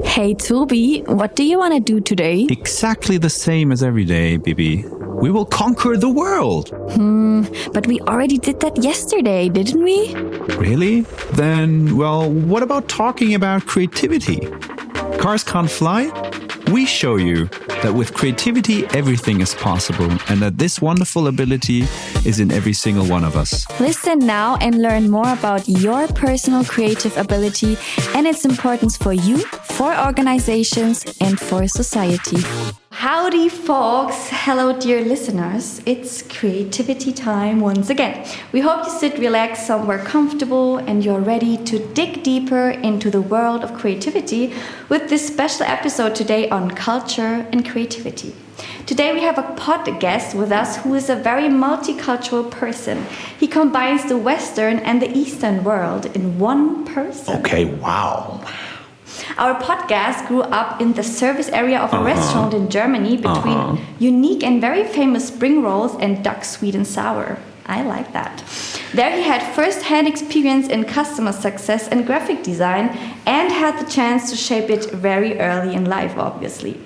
Hey Tobi, what do you want to do today? Exactly the same as every day, Bibi. We will conquer the world. But we already did that yesterday, didn't we? Really? Then, well, what about talking about creativity? Cars can't fly? We show you that with creativity, everything is possible and that this wonderful ability is in every single one of us. Listen now and learn more about your personal creative ability and its importance for you, for organizations, and for society. Howdy, folks. Hello, dear listeners. It's creativity time once again. We hope you sit relaxed somewhere comfortable and you're ready to dig deeper into the world of creativity with this special episode today on culture and creativity. Today we have a pod guest with us who is a very multicultural person. He combines the Western and the Eastern world in one person. Okay, wow. Our podcast grew up in the service area of a restaurant in Germany between unique and very famous spring rolls and duck sweet and sour. I like that. There he had first-hand experience in customer success and graphic design and had the chance to shape it very early in life, obviously.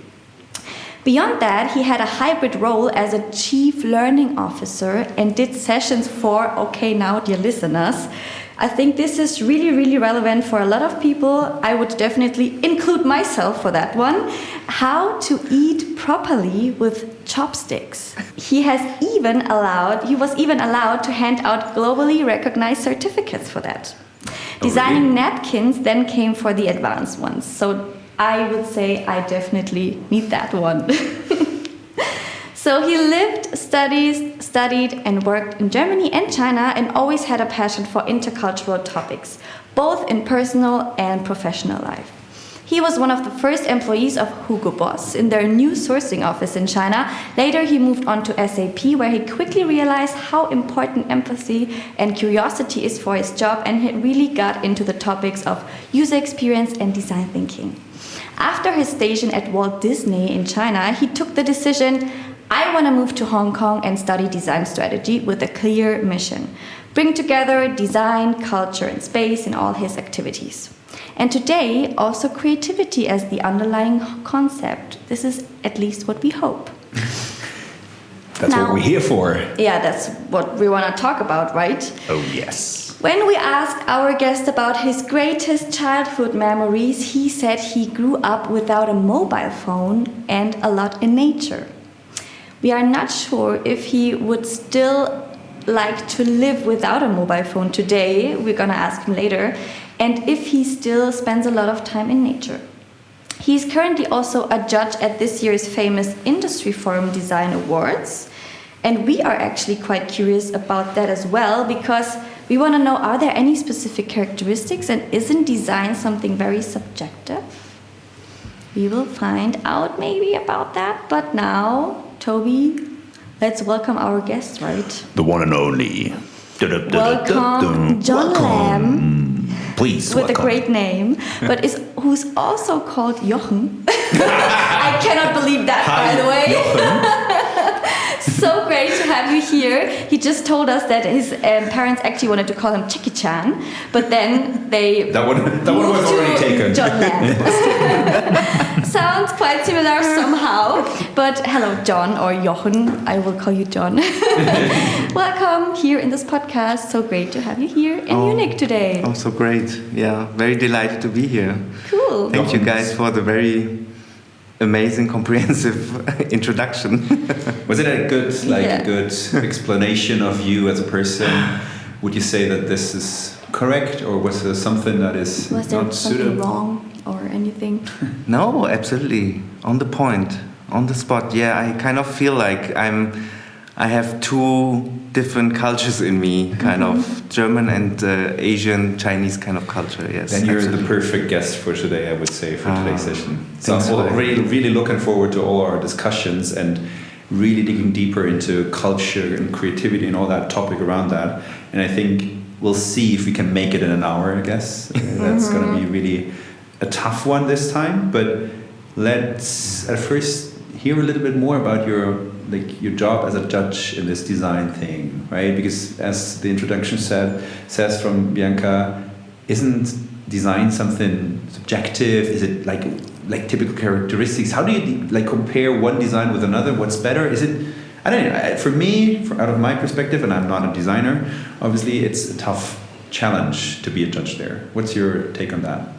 Beyond that, he had a hybrid role as a chief learning officer and did sessions for, okay, now, dear listeners, I think this is really, really relevant for a lot of people. I would definitely include myself for that one. How to eat properly with chopsticks. He was even allowed to hand out globally recognized certificates for that. Designing napkins then came for the advanced ones. So I would say I definitely need that one. So he lived, studied and worked in Germany and China and always had a passion for intercultural topics, both in personal and professional life. He was one of the first employees of Hugo Boss in their new sourcing office in China. Later he moved on to SAP, where he quickly realized how important empathy and curiosity is for his job, and he really got into the topics of user experience and design thinking. After his station at Walt Disney in China, he took the decision, I want to move to Hong Kong and study design strategy with a clear mission. Bring together design, culture, and space in all his activities. And today, also creativity as the underlying concept. This is at least what we hope. That's what we're here for. Yeah, that's what we want to talk about, right? Oh, yes. When we asked our guest about his greatest childhood memories, he said he grew up without a mobile phone and a lot in nature. We are not sure if he would still like to live without a mobile phone today. We're going to ask him later. And if he still spends a lot of time in nature. He's currently also a judge at this year's famous Industry Forum Design Awards. And we are actually quite curious about that as well, because we want to know, are there any specific characteristics, and isn't design something very subjective? We will find out maybe about that. But now, Tobi, let's welcome our guest, right? The one and only. Welcome, John Lam. Please, with welcome. a great name, but who's also called Jochen. I cannot believe that, by the way. So great to have you here. He just told us that his parents actually wanted to call him Jackie-chan, but then they That one was already taken. John Lam. Sounds quite similar somehow. But hello, John, or Jochen. I will call you John. Welcome here in this podcast. So great to have you here in Munich today. Oh, so great. Yeah, very delighted to be here. Cool. Thank you guys for the very amazing, comprehensive introduction. Was it a good explanation of you as a person? Would you say that this is correct, or was there something that is Was there not something suitable? wrong or anything? No, absolutely. On the point, on the spot. Yeah, I kind of feel like I have two different cultures in me, kind of German and Asian, Chinese kind of culture. Yes. Then you're absolutely. the perfect guest for today, I would say, for today's session. So thanks I'm for that. really looking forward to all our discussions and really digging deeper into culture and creativity and all that topic around that. And I think we'll see if we can make it in an hour, I guess. That's going to be really a tough one this time. But let's at first hear a little bit more about your job as a judge in this design thing, right? Because as the introduction says from Bianca, isn't design something subjective? Is it like typical characteristics? How do you like compare one design with another? What's better? Is it? I don't know. For me, out of my perspective, and I'm not a designer, obviously it's a tough challenge to be a judge there. What's your take on that?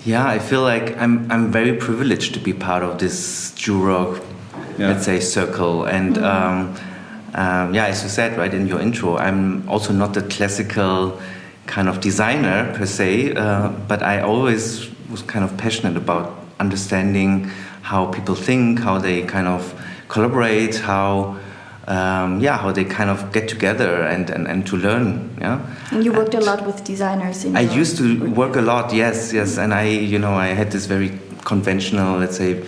Yeah, I feel like I'm very privileged to be part of this juror, let's say, circle. And as you said, right, in your intro, I'm also not the classical kind of designer per se, but I always was kind of passionate about understanding how people think, how they kind of collaborate, how they kind of get together and to learn. Yeah. And you worked a lot with designers. I used to work a lot. Yes, and I had this very conventional, let's say,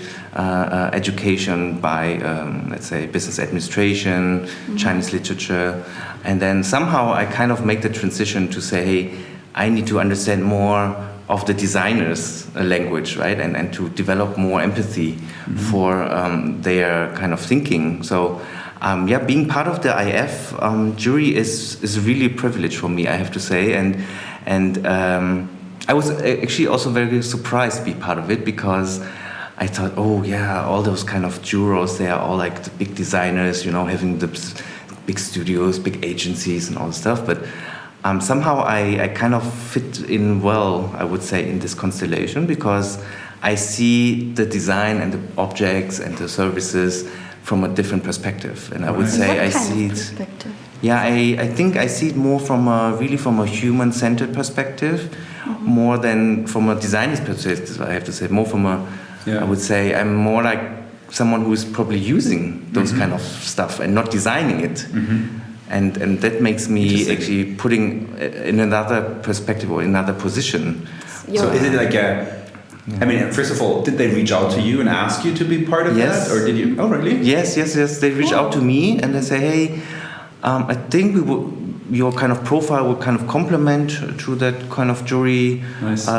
education by let's say business administration, Chinese literature, and then somehow I kind of make the transition to say, hey, I need to understand more of the designer's language, right, and to develop more empathy for their kind of thinking. So. Being part of the IF jury is really a privilege for me, I have to say, and I was actually also very surprised to be part of it, because I thought, all those kind of jurors, they are all like the big designers, having the big studios, big agencies, and all the stuff. But somehow I kind of fit in well, I would say, in this constellation, because I see the design and the objects and the services from a different perspective, and I would say I see it. Yeah, I think I see it more from a human-centered perspective, more than from a designer's perspective. I have to say, more from I would say I'm more like someone who is probably using those kind of stuff and not designing it, and that makes me actually putting in another perspective or another position. So is it like a? I mean, first of all, did they reach out to you and ask you to be part of that, or did you? Oh, really? Yes. They reach out to me and they say, "Hey, I think your kind of profile would kind of complement to that kind of jury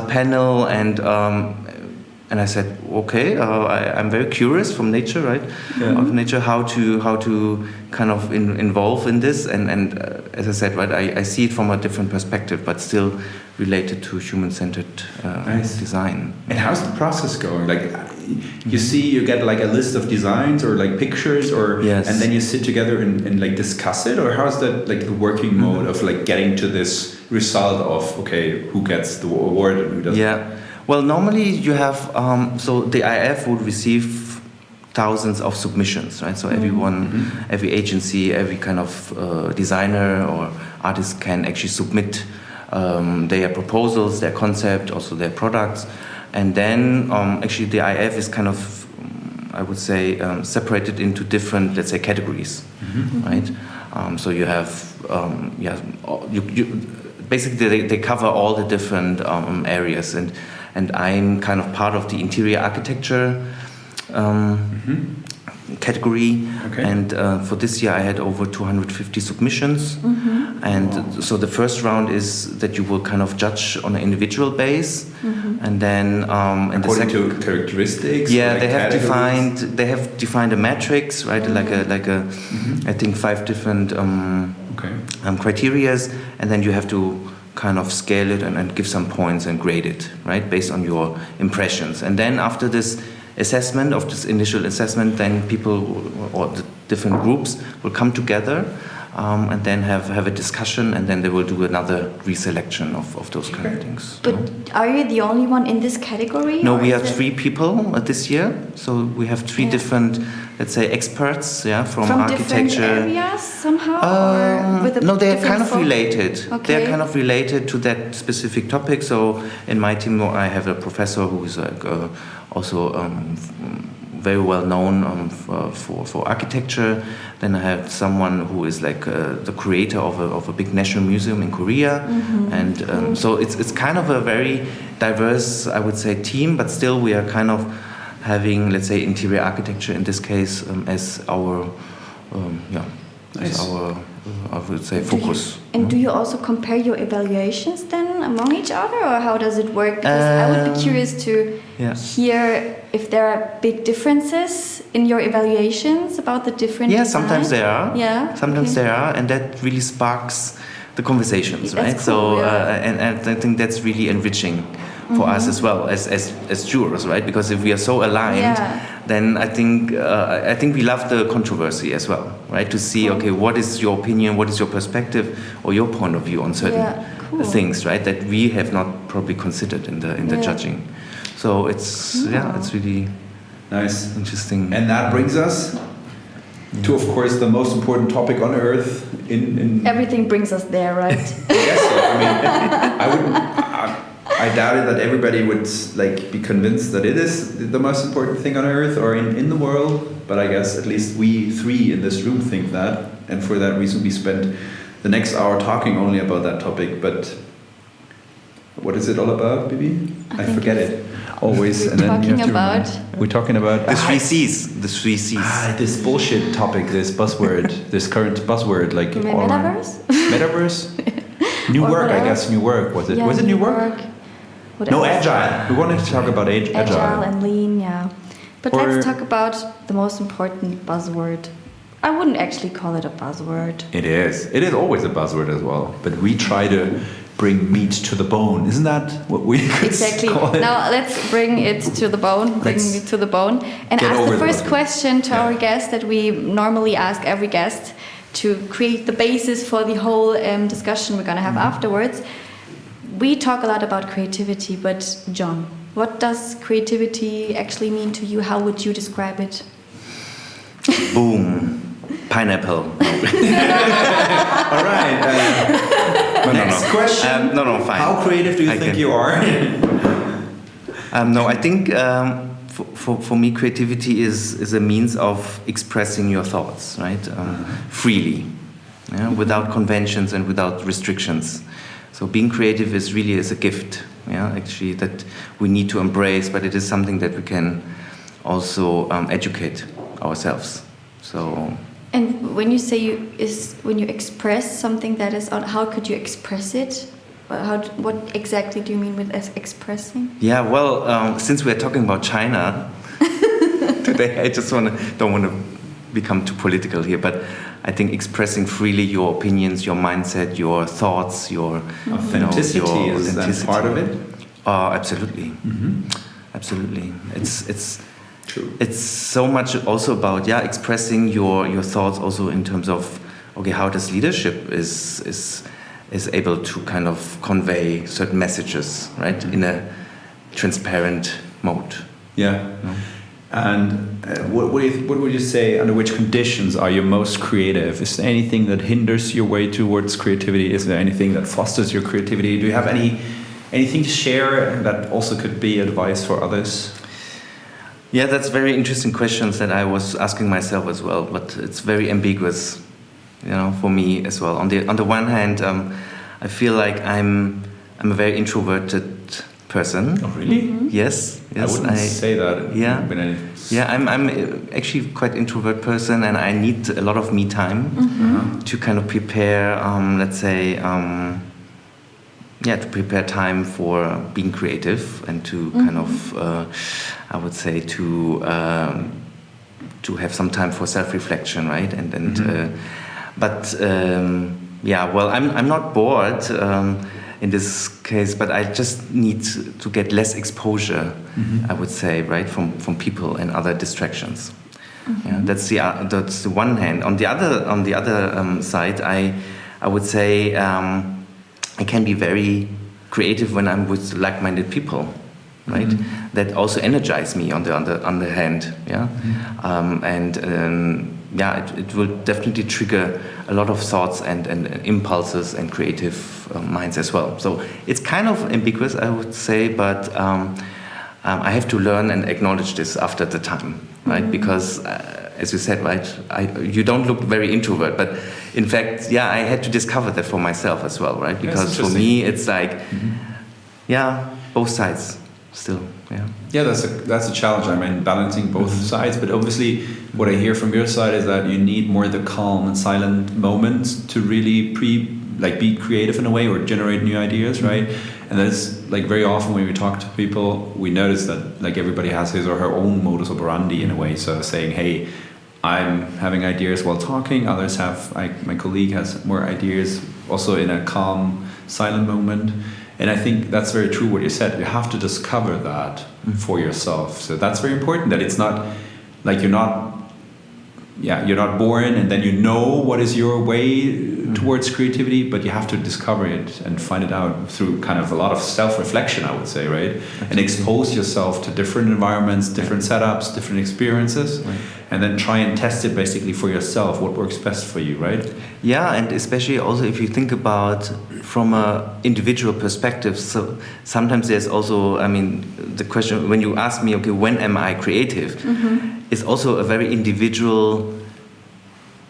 panel." And I said, "Okay, I'm very curious from nature, right? Of nature, how to kind of involve in this." And as I said, right, I see it from a different perspective, but still related to human-centered design. And how's the process going? Like, you get like a list of designs or like pictures, and then you sit together and like discuss it, or how's that like the working mode of like getting to this result of who gets the award and who doesn't? Yeah, well, normally you have so the IF would receive thousands of submissions, right? So everyone, every agency, every kind of designer or artist can actually submit their proposals, their concept, also their products, and then actually the IF is kind of, I would say, separated into different, let's say, categories, right? So you have, basically they cover all the different areas, and I'm kind of part of the interior architecture category, and for this year I had over 250 submissions, and so the first round is that you will kind of judge on an individual base, and then according to characteristics. Yeah, like they have defined a matrix, right? Like a I think 5 different criterias, and then you have to kind of scale it and give some points and grade it, right, based on your impressions, and then after this assessment of this initial assessment, then people or the different groups will come together and then have a discussion, and then they will do another reselection of those kind of things. But are you the only one in this category? No, we have 3 people this year, so we have 3 different, let's say, experts, from architecture. Different areas somehow, or with a no, they are kind of related. Okay. They are kind of related to that specific topic. So in my team, I have a professor who is also very well known for architecture. Then I have someone who is like the creator of a big national museum in Korea, and so it's kind of a very diverse, I would say, team. But still, we are kind of having, let's say, interior architecture in this case as our as our I would say focus. Do you also compare your evaluations then among each other, or how does it work? Because I would be curious to hear if there are big differences in your evaluations about the different designs. Sometimes there are. Yeah. Sometimes there are, and that really sparks the conversations, right? That's cool, and I think that's really enriching for us as well as jurors, right? Because if we are so aligned, then I think we love the controversy as well, right? To see, okay, what is your opinion, what is your perspective, or your point of view on certain things, right? That we have not probably considered in the judging. So it's really nice, interesting. And that brings us to, of course, the most important topic on earth. In everything brings us there, right? Yes, I mean, I doubted that everybody would like be convinced that it is the most important thing on earth or in the world. But I guess at least we three in this room think that, and for that reason we spent the next hour talking only about that topic. But what is it all about, Bibi? I forget it always. We're talking about the three C's. The three C's. This bullshit topic, this buzzword, this current buzzword, like metaverse. Metaverse. New Or work, what I guess. else? New work. Was it? Yeah, Was it new work? What No, else? agile. We wanted to talk about agile. Agile and lean, yeah. But Or- let's talk about the most important buzzword. I wouldn't actually call it a buzzword. It is. It is always a buzzword as well. But we try to bring meat to the bone. Isn't that what we could Exactly. call it? Now let's bring it to the bone. Bring Let's it to the bone. And get ask over the the first buzzword. question to Yeah. our guest that we normally ask every guest to create the basis for the whole discussion we're going to have afterwards. We talk a lot about creativity, but John, what does creativity actually mean to you? How would you describe it? Boom. Pineapple. All right. Next question. Fine. How creative do you think you are? No, I think for me, creativity is a means of expressing your thoughts, right? Freely, without conventions and without restrictions. So being creative is a gift, actually, that we need to embrace, but it is something that we can also educate ourselves. So. And when you say when you express something that is on, how could you express it? What exactly do you mean with expressing? Yeah, well, since we're talking about China today, I just don't want to become too political here, but I think expressing freely your opinions, your mindset, your thoughts, your authenticity your is that part of it? Absolutely, absolutely. It's true. It's so much also about expressing your thoughts also in terms of how does leadership is able to kind of convey certain messages, right, in a transparent mode. Yeah. And what would you say, under which conditions are you most creative? Is there anything that hinders your way towards creativity? Is there anything that fosters your creativity? Do you have anything to share that also could be advice for others? Yeah, that's very interesting questions that I was asking myself as well, but it's very ambiguous, for me as well. On the one hand, I feel like I'm a very introverted person. Oh, really? Mm-hmm. Yes. I wouldn't say that. I'm actually quite introvert person, and I need a lot of me time to kind of prepare. Let's say, to prepare time for being creative and to kind of, I would say, to have some time for self-reflection, right? I'm not bored in this case, but I just need to get less exposure, I would say, right, from people and other distractions. Yeah, that's the one hand. On the other side, I would say I can be very creative when I'm with like-minded people, right? That also energize me on the other hand, it will definitely trigger a lot of thoughts and impulses and creative minds as well. So it's kind of ambiguous, I would say, but I have to learn and acknowledge this after the time, right? Because as you said, right, you don't look very introvert, but in fact, I had to discover that for myself as well, right? Because for me, it's like, both sides still. Yeah, that's a challenge. I mean, balancing both sides. But obviously, what I hear from your side is that you need more the calm and silent moments to really be creative in a way or generate new ideas, right? And that's like very often when we talk to people, we notice that like everybody has his or her own modus operandi in a way. So saying, hey, I'm having ideas while talking. Others have, my colleague has more ideas also in a calm, silent moment. And I think that's very true what you said. You have to discover that for yourself. So that's very important, that it's not like you're not born and then you know what is your way towards creativity, but you have to discover it and find it out through kind of a lot of self-reflection, I would say, right? Absolutely. And expose yourself to different environments, different setups, different experiences, and then try and test it basically for yourself, what works best for you, right? Yeah, and especially also if you think about from an individual perspective, so sometimes there's also, I mean, the question, when you ask me, okay, when am I creative, is also a very individual,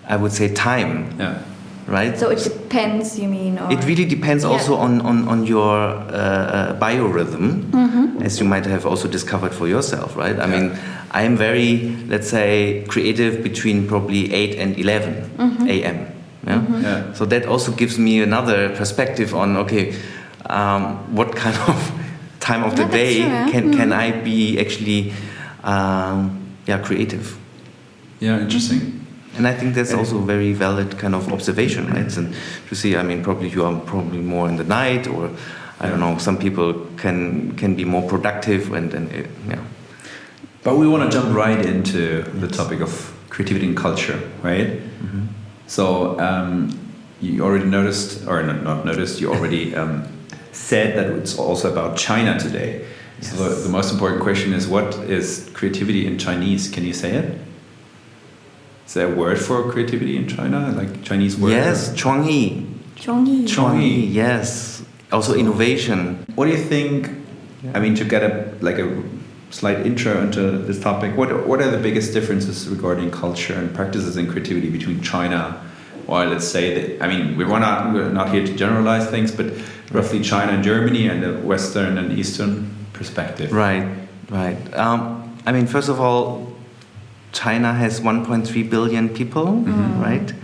I would say, time. Yeah. Right? So it depends, you mean? Or? It really depends also on your biorhythm, as you might have also discovered for yourself, right? I mean, I am very, let's say, creative between probably 8 and 11 a.m. Yeah? So that also gives me another perspective on, okay, what kind of time of the day can I be actually creative? Yeah, interesting. And I think that's also a very valid kind of observation, right? And to see, I mean, probably you are probably more in the night, or I don't know, some people can be more productive and yeah. But we want to jump right into the topic of creativity and culture, right? So you already noticed, or not noticed, you already said that it's also about China today. Yes. So the most important question is, what is creativity in Chinese? Can you say it? Is there a word for creativity in China, like Chinese word? Yes, 创意. 创意. Yes. Also innovation. What do you think? I mean, to get a slight intro into this topic, what are the biggest differences regarding culture and practices and creativity between China, or let's say that, I mean, we're not here to generalize things, but roughly China and Germany and the Western and Eastern perspective. Right. I mean, first of all, China has 1.3 billion people, right?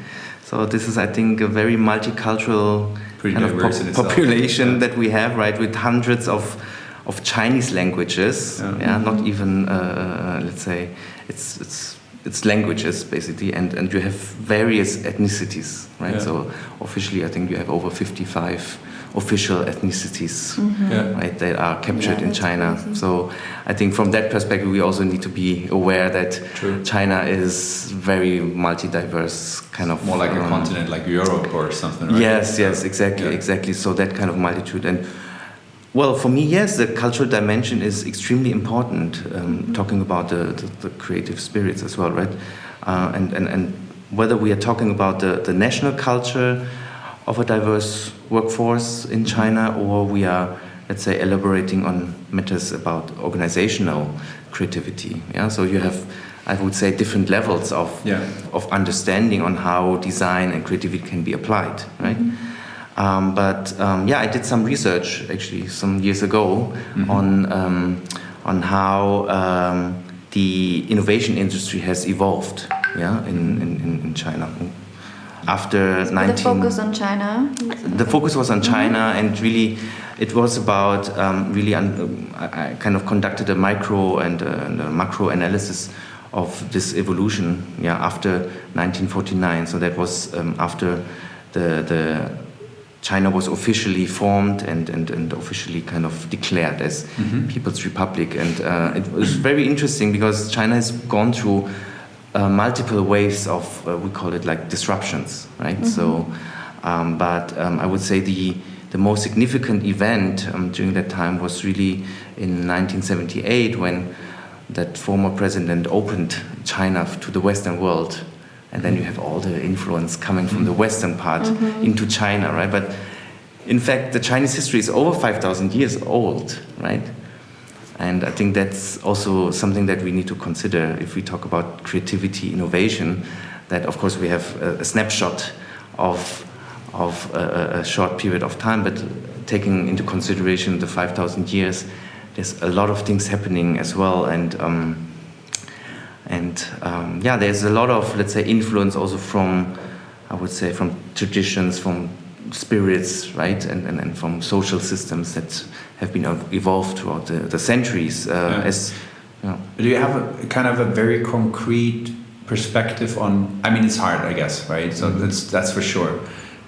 So this is, I think, a very multicultural kind of population that we have, right? With hundreds of Chinese languages, not even let's say it's languages basically, and you have various ethnicities, right? Yeah. So officially, I think you have over 55 official ethnicities, right, that are captured in China. Crazy. So I think from that perspective, we also need to be aware that China is very multi-diverse, kind of more like a continent, like Europe or something. Right? Yes, exactly. So that kind of multitude. And well, for me, yes, the cultural dimension is extremely important. Talking about the creative spirits as well, right? And whether we are talking about the national culture of a diverse workforce in China, or we are, let's say, elaborating on matters about organizational creativity. Yeah, so you have, I would say, different levels of understanding on how design and creativity can be applied, right? But I did some research actually some years ago on how the innovation industry has evolved, in China. After the focus on China? The focus was on China, and really it was about I kind of conducted a micro and a macro analysis of this evolution after 1949. So that was after the China was officially formed and officially kind of declared as People's Republic. And it was very interesting because China has gone through multiple waves of, we call it like disruptions, right? So, but I would say the most significant event during that time was really in 1978 when that former president opened China to the Western world. And then you have all the influence coming from the Western part into China, right? But in fact, the Chinese history is over 5,000 years old, right? And I think that's also something that we need to consider if we talk about creativity, innovation, that of course we have a snapshot of a short period of time, but taking into consideration the 5,000 years, there's a lot of things happening as well. And there's a lot of, let's say, influence also from, I would say, from traditions, from spirits, right, and from social systems that have been evolved throughout the centuries. Do you have a kind of a very concrete perspective on? I mean, it's hard, I guess, right? So that's for sure.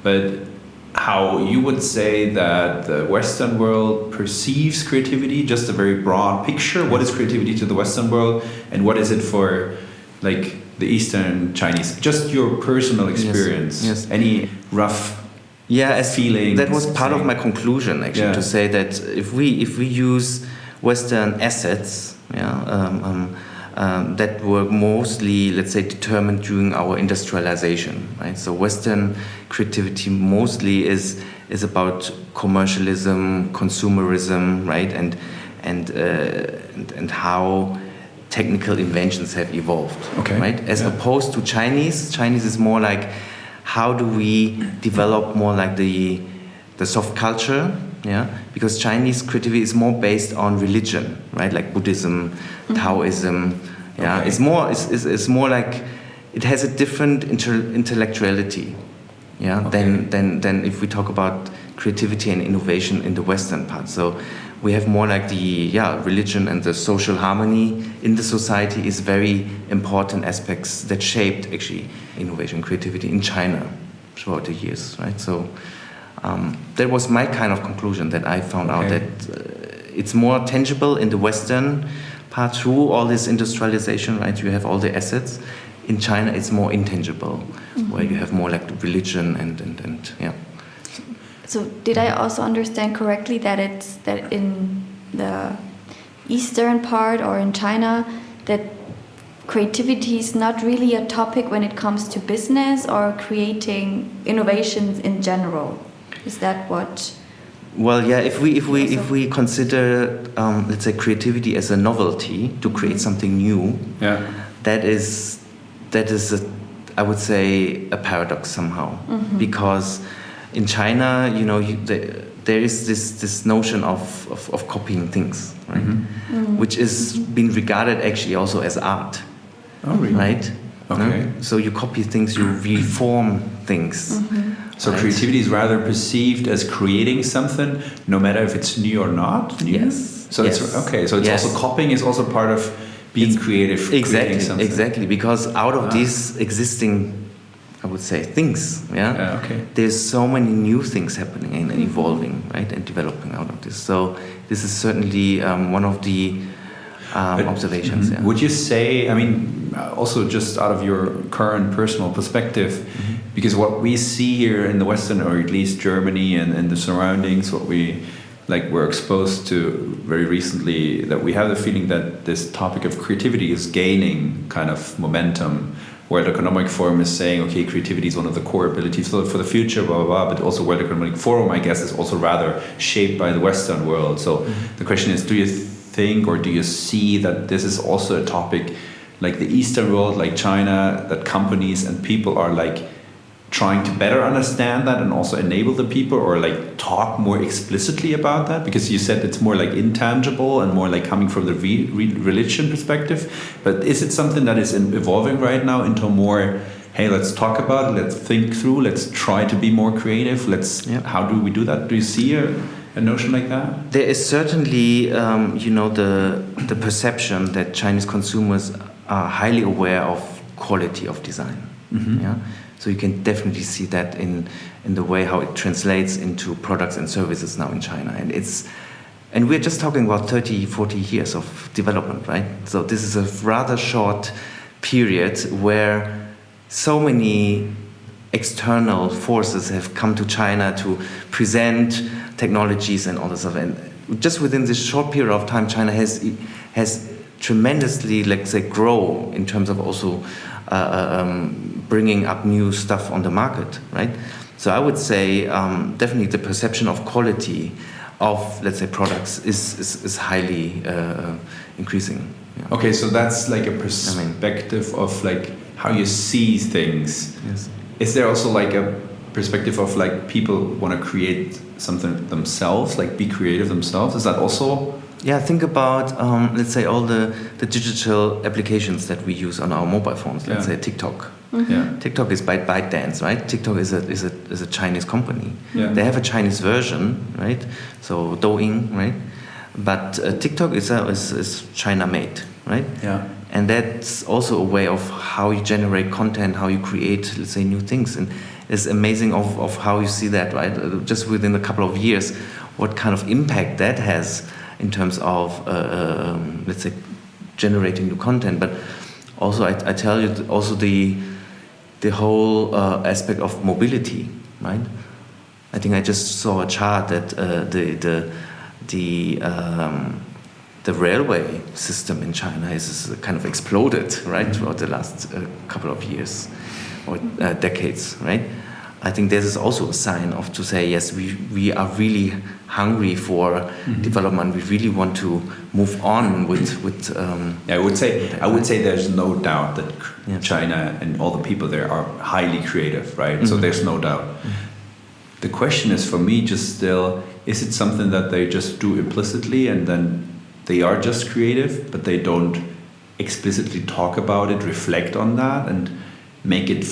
But how you would say that the Western world perceives creativity, just a very broad picture. What is creativity to the Western world, and what is it for like the Eastern Chinese? Just your personal experience. Yes. Any rough feelings? That was part of my conclusion, actually, to say that if we use Western assets, that were mostly, let's say, determined during our industrialization, right? So Western creativity mostly is about commercialism, consumerism, right? And how technical inventions have evolved, right? As opposed to Chinese is more like, how do we develop more like the soft culture, because Chinese creativity is more based on religion, right? Like Buddhism, Taoism, it's more like, it has a different intellectuality, than if we talk about creativity and innovation in the Western part. So we have more like the religion and the social harmony in the society is very important aspects that shaped actually innovation, creativity in China throughout the years, right? So that was my kind of conclusion, that I found out that it's more tangible in the Western part through all this industrialization, right? You have all the assets. In China, it's more intangible, where you have more like religion and. So did I also understand correctly that in the Eastern part or in China, that creativity is not really a topic when it comes to business or creating innovations in general? Is that what? Well, if we consider let's say creativity as a novelty to create something new, that is I would say a paradox somehow, because in China, there is this notion of copying things, right? Which is being regarded actually also as art. Oh, really? Right? Okay. No? So you copy things, you reform things. So creativity is rather perceived as creating something, no matter if it's new or not new? Yes. So it's okay. So it's also copying is also part of being creative. Creating something. Exactly. Because out of these existing, I would say, things, there's so many new things happening and evolving, right, and developing out of this. So this is certainly one of the observations. Would you say, I mean, also just out of your current personal perspective, because what we see here in the Western, or at least Germany and the surroundings, what we were exposed to very recently, that we have the feeling that this topic of creativity is gaining kind of momentum. World Economic Forum is saying, okay, creativity is one of the core abilities for the future, blah, blah, blah. But also World Economic Forum, I guess, is also rather shaped by the Western world. So the question is, do you think, or do you see that this is also a topic like the Eastern world, like China, that companies and people are trying to better understand that and also enable the people, or talk more explicitly about that? Because you said it's more intangible and more coming from the religion perspective. But is it something that is evolving right now into more, hey, let's talk about it, let's think through, let's try to be more creative, how do we do that? Do you see a notion like that? There is certainly, the perception that Chinese consumers are highly aware of quality of design. So you can definitely see that in the way how it translates into products and services now in China. And we're just talking about 30, 40 years of development, right? So this is a rather short period where so many external forces have come to China to present technologies and all this stuff. And just within this short period of time, China has tremendously, let's say, grow in terms of also bringing up new stuff on the market, right? So I would say definitely the perception of quality of, let's say, products is highly increasing. Okay, so that's a perspective of how you see things. Yes. Is there also a perspective of people want to create something themselves, be creative themselves? Is that also? Yeah, think about let's say all the digital applications that we use on our mobile phones. Let's say TikTok. TikTok is by ByteDance, right? TikTok is a Chinese company. They have a Chinese version, right? So Douyin, right? But TikTok is China made, right? And that's also a way of how you generate content, how you create, let's say, new things. And is amazing of how you see that, right? Just within a couple of years, what kind of impact that has in terms of, let's say, generating new content. But also, I tell you, also the whole aspect of mobility, right? I think I just saw a chart that the railway system in China is kind of exploded, right, throughout the last couple of years or decades, right? I think this is also a sign of to say, yes, we are really hungry for development. We really want to move on with I would say there's no doubt that China and all the people there are highly creative, right? So there's no doubt. The question is for me just still, is it something that they just do implicitly and then they are just creative, but they don't explicitly talk about it, reflect on that, and make it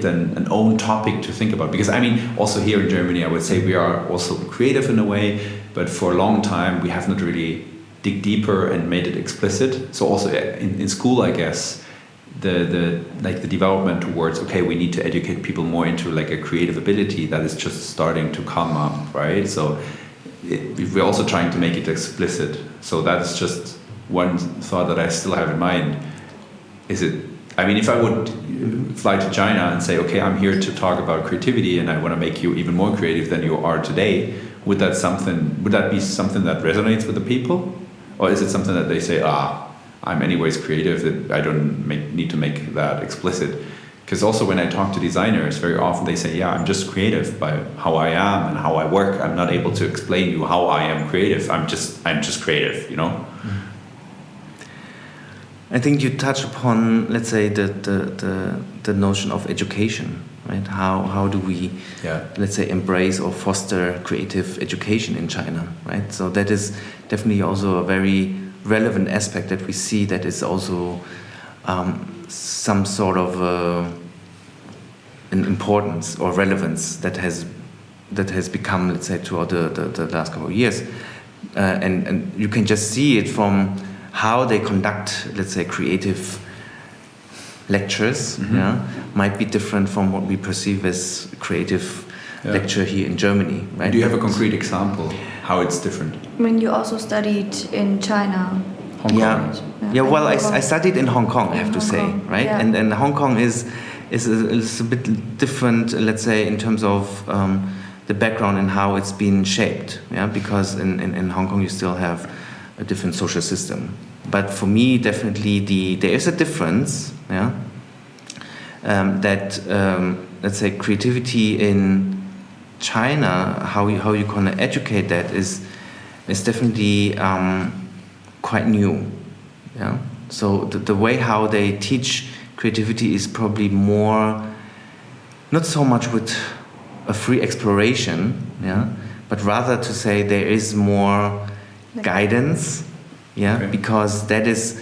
an own topic to think about? Because I mean, also here in Germany, I would say we are also creative in a way, but for a long time we have not really dig deeper and made it explicit. So also in school, I guess, the development towards, okay, we need to educate people more into like a creative ability that is just starting to come up, right? So we're also trying to make it explicit. So that's just one thought that I still have in mind. I mean, if I would fly to China and say, okay, I'm here to talk about creativity and I want to make you even more creative than you are today, would that be something that resonates with the people? Or is it something that they say, I'm anyways creative, that I don't need to make that explicit? Because also when I talk to designers, very often they say, I'm just creative by how I am and how I work. I'm not able to explain to you how I am creative. I'm just creative, you know? I think you touch upon, let's say, the notion of education, right? How do we, let's say, embrace or foster creative education in China, right? So that is definitely also a very relevant aspect that we see, that is also some sort of an importance or relevance that has become, let's say, throughout the last couple of years, and you can just see it from how they conduct, let's say, creative lectures. Might be different from what we perceive as creative lecture here in Germany, right? Do you have a concrete example how it's different? I mean, you also studied in China. Hong Kong. Well, I studied in Hong Kong, I have to say, right? Yeah. And Hong Kong is a bit different, let's say, in terms of the background and how it's been shaped, because in Hong Kong you still have a different social system. But for me, definitely there is a difference, that let's say creativity in China, how you can educate that is definitely quite new. So the way how they teach creativity is probably more, not so much with a free exploration, but rather to say there is more guidance, because that is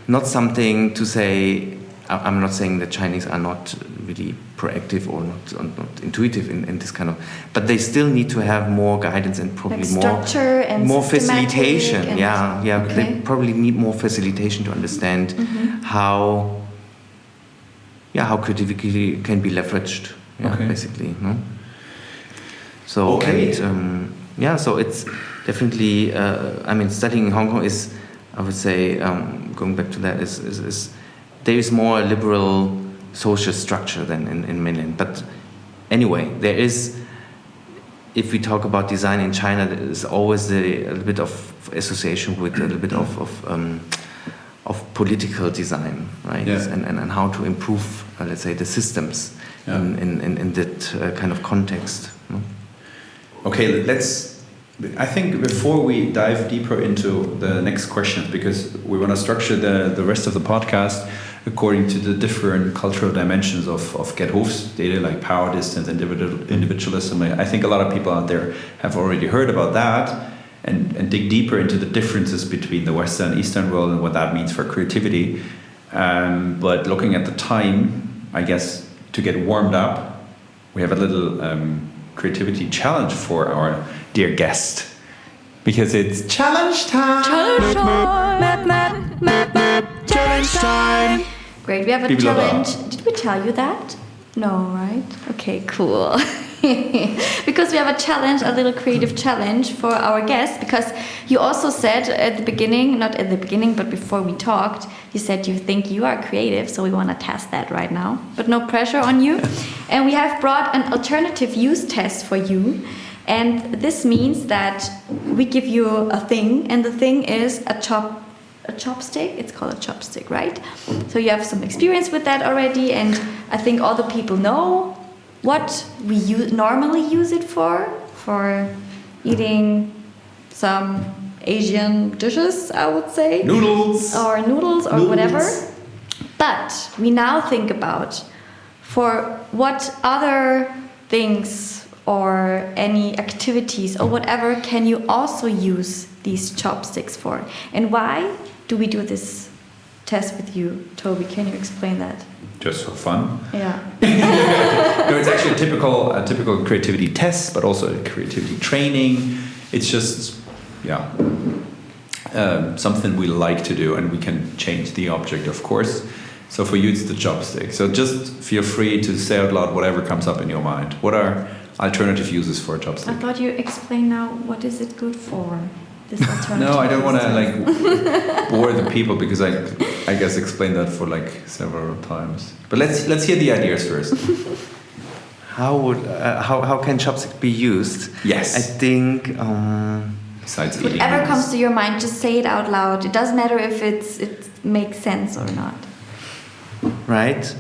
not something to say. I'm not saying that Chinese are not really proactive or not intuitive in this kind of, but they still need to have more guidance and probably like structure and more facilitation. Okay. They probably need more facilitation to understand how creativity can be leveraged. Basically. No? So so it's definitely. I mean, studying in Hong Kong is, I would say, going back to that, is there is more liberal social structure than in mainland. But anyway, there is, if we talk about design in China, there is always a little bit of association with a little bit of political design, right? Yeah. And how to improve, let's say, the systems in that kind of context. No? Okay, I think before we dive deeper into the next questions, because we want to structure the rest of the podcast according to the different cultural dimensions of Get Hofstede, like power, distance, individualism. I think a lot of people out there have already heard about that and dig deeper into the differences between the Western and Eastern world and what that means for creativity. But looking at the time, I guess, to get warmed up, we have a little creativity challenge for our dear guest, because it's challenge time. Challenge time. Great, we have a challenge. Did we tell you that? No, right? Okay, cool. Because we have a challenge, a little creative challenge for our guests, because you also said at the beginning, not at the beginning, but before we talked, you said you think you are creative, so we want to test that right now, but no pressure on you. And we have brought an alternative use test for you. And this means that we give you a thing, and the thing is a chopstick. It's called a chopstick, right? So you have some experience with that already, and I think all the people know what we normally use it for eating some Asian dishes, I would say. Noodles or whatever. But we now think about for what other things or any activities or whatever can you also use these chopsticks for? And why do we do this test with you, Tobi? Can you explain that? Just for fun. Yeah. No, it's actually a typical creativity test, but also a creativity training. It's just, something we like to do, and we can change the object, of course. So for you, it's the chopstick. So just feel free to say out loud whatever comes up in your mind. What are alternative uses for a chopstick? I thought you explained now what is it good for. This alternative. No, I don't want to bore the people, because I guess explained that for several times. But let's hear the ideas first. How can chopstick be used? Yes. I think Besides eating. Whatever comes to your mind, just say it out loud. It doesn't matter if it makes sense or not. Right.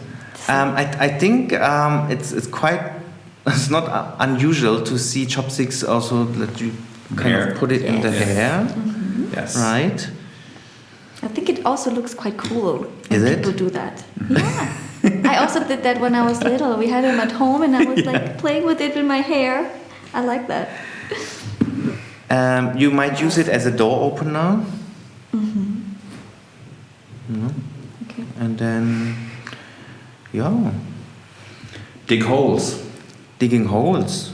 I think it's quite. It's not unusual to see chopsticks also that you kind of put it in the hair. Mm-hmm. Yes. Right. I think it also looks quite cool when Is it? people do that. Yeah. I also did that when I was little. We had them at home, and I was playing with it in my hair. I like that. You might use it as a door opener. Mm-hmm. Okay. And then, Dig holes. digging holes.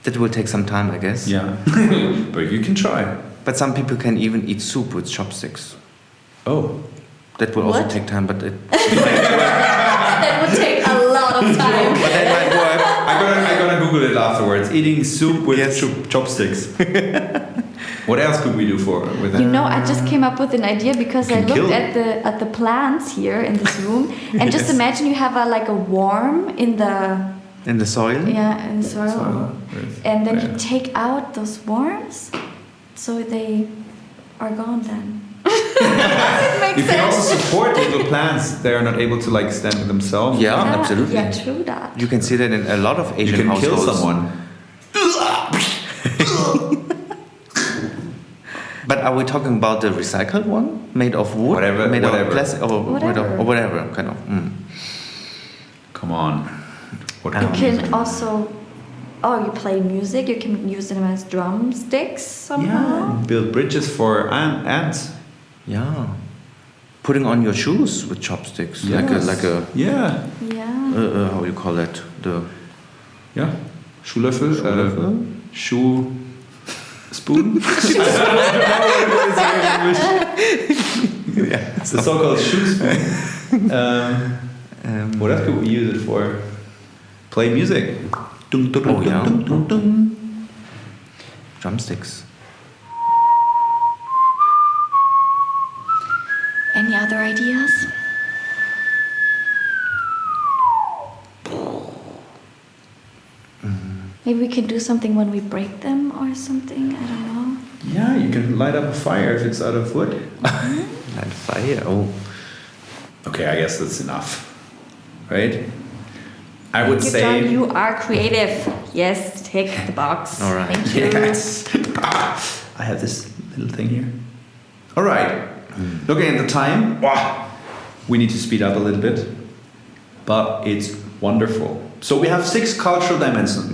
That will take some time, I guess. Yeah. But you can try. But some people can even eat soup with chopsticks. Oh. That will also What? take time, but it. That would take a lot of time. But that might work. I'm gonna Google it afterwards. Eating soup with Yes. chopsticks. What else could we do with that? You know, I just came up with an idea because I Can kill looked at the plants here in this room, and just imagine you have a worm in the soil. in soil, and then you Yeah. take out those worms, so they are gone then. It makes You can also sense. support little plants. They are not able to stand for themselves. Yeah, absolutely. Yeah, true that. You can see that in a lot of You Asian can kill households. someone. But are we talking about the recycled one, made of wood, Whatever- made whatever. of plastic, or Whatever. whatever kind of? Come on. What You can we can use? also, you play music. You can use them as drumsticks somehow. Build bridges for ants. Yeah, putting on your shoes with chopsticks, Yes. like a Yeah. Yeah. how do you call that? The Yeah. Schuhlöffel. Schuhlöffel? Schuh. Spoon. yeah. The so-called shoe spoon. What else could we use it for? Play music. Dum, dum, dum, Oh, yeah. dum, dum, dum. Drumsticks. Any other ideas? Maybe we can do something when we break them or something. I don't know. Yeah, you can light up a fire if it's out of wood. And fire. Oh, Okay, I guess that's enough. Right? I would John, say. you are creative. Yes, tick the box. All right. Thank you. Yes. I have this little thing here. All right. Looking at the time, we need to speed up a little bit, but it's wonderful. So we have 6 cultural dimensions,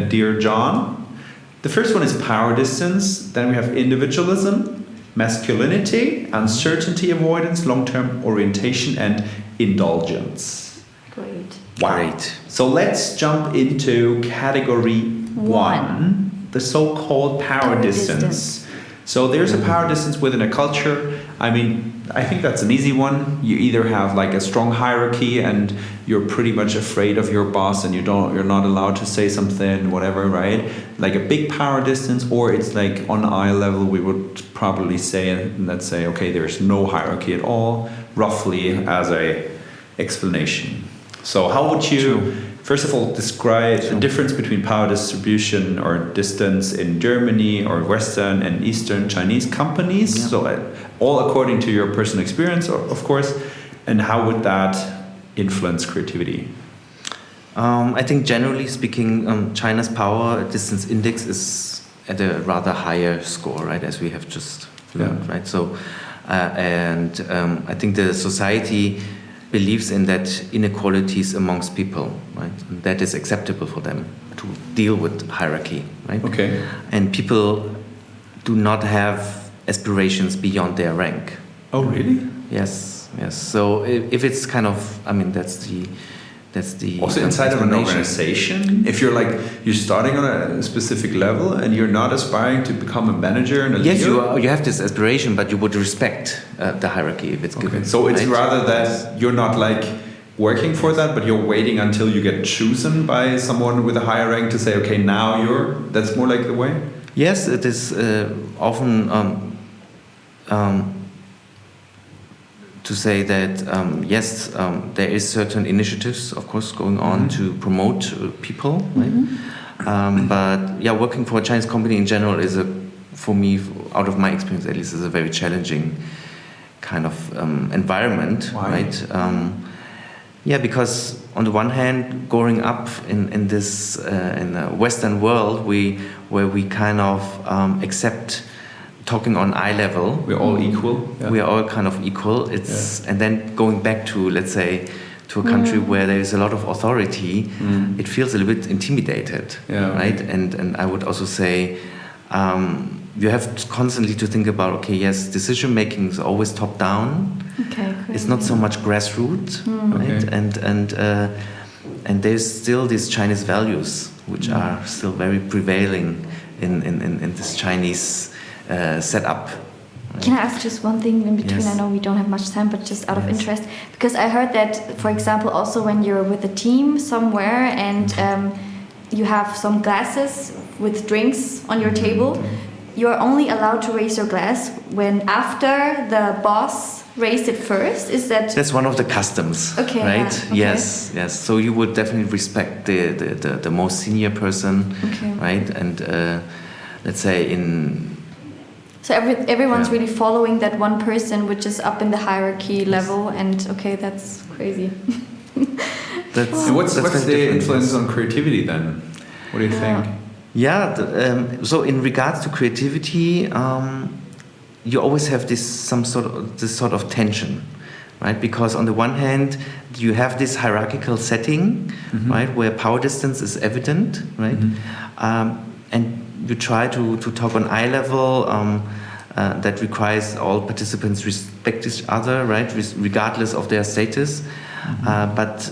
dear John. The first one is power distance. Then we have individualism, masculinity, uncertainty avoidance, long-term orientation, and indulgence. Great. great. So let's jump into category 1, the so-called power Power distance. distance. So there's a power distance within a culture. I mean, I think that's an easy one. You either have like a strong hierarchy and you're pretty much afraid of your boss and you're not allowed to say something, whatever, right? Like a big power distance, or it's like on eye level, we would probably say, and let's say, okay, there's no hierarchy at all, roughly as a explanation. So how would you, first of all, describe the difference between power distribution or distance in Germany or Western and Eastern Chinese companies? Yeah. So all according to your personal experience, of course, and how would that influence creativity? I think generally speaking, China's power distance index is at a rather higher score, right, as we have just learned, right? So, I think the society believes in that inequalities amongst people, right? And that is acceptable for them to deal with hierarchy, right? Okay. And people do not have aspirations beyond their rank. Oh, really? Yes. So if it's kind of, I mean, that's the also inside of an organization. If you're starting on a specific level and you're not aspiring to become a manager and a leader. Yes, you have this aspiration, but you would respect the hierarchy if it's given. So it's rather that you're not like working for that, but you're waiting until you get chosen by someone with a higher rank to say, okay, now that's more like the way. Yes, it is often to say that there is certain initiatives, of course, going on to promote people, right? But working for a Chinese company in general is for me, out of my experience at least, is a very challenging kind of environment. Why? Right? Because on the one hand, growing up in this in the Western world, where we kind of accept talking on eye level. We're all equal. Yeah. We are all kind of equal. And then going back to, let's say, to a country where there is a lot of authority, it feels a little bit intimidated, right? And I would also say you have constantly to think about, okay, yes, decision making is always top down. Okay, cool. It's not so much grassroots, right? Okay. And there's still these Chinese values which are still very prevailing in this Chinese setup. Can I ask just one thing in between? Yes. I know we don't have much time, but just out of interest, because I heard that, for example, also when you're with a team somewhere and you have some glasses with drinks on your table, you're only allowed to raise your glass when after the boss raised it first. Is that? That's one of the customs, right? Yeah, okay. Yes. So you would definitely respect the most senior person, right? And let's say So everyone's really following that one person which is up in the hierarchy level, and that's crazy. What's the influence on creativity then? What do you think? So in regards to creativity, you always have this sort of tension, right? Because on the one hand, you have this hierarchical setting, right, where power distance is evident, right, and you try to talk on eye level. That requires all participants respect each other, right, regardless of their status. But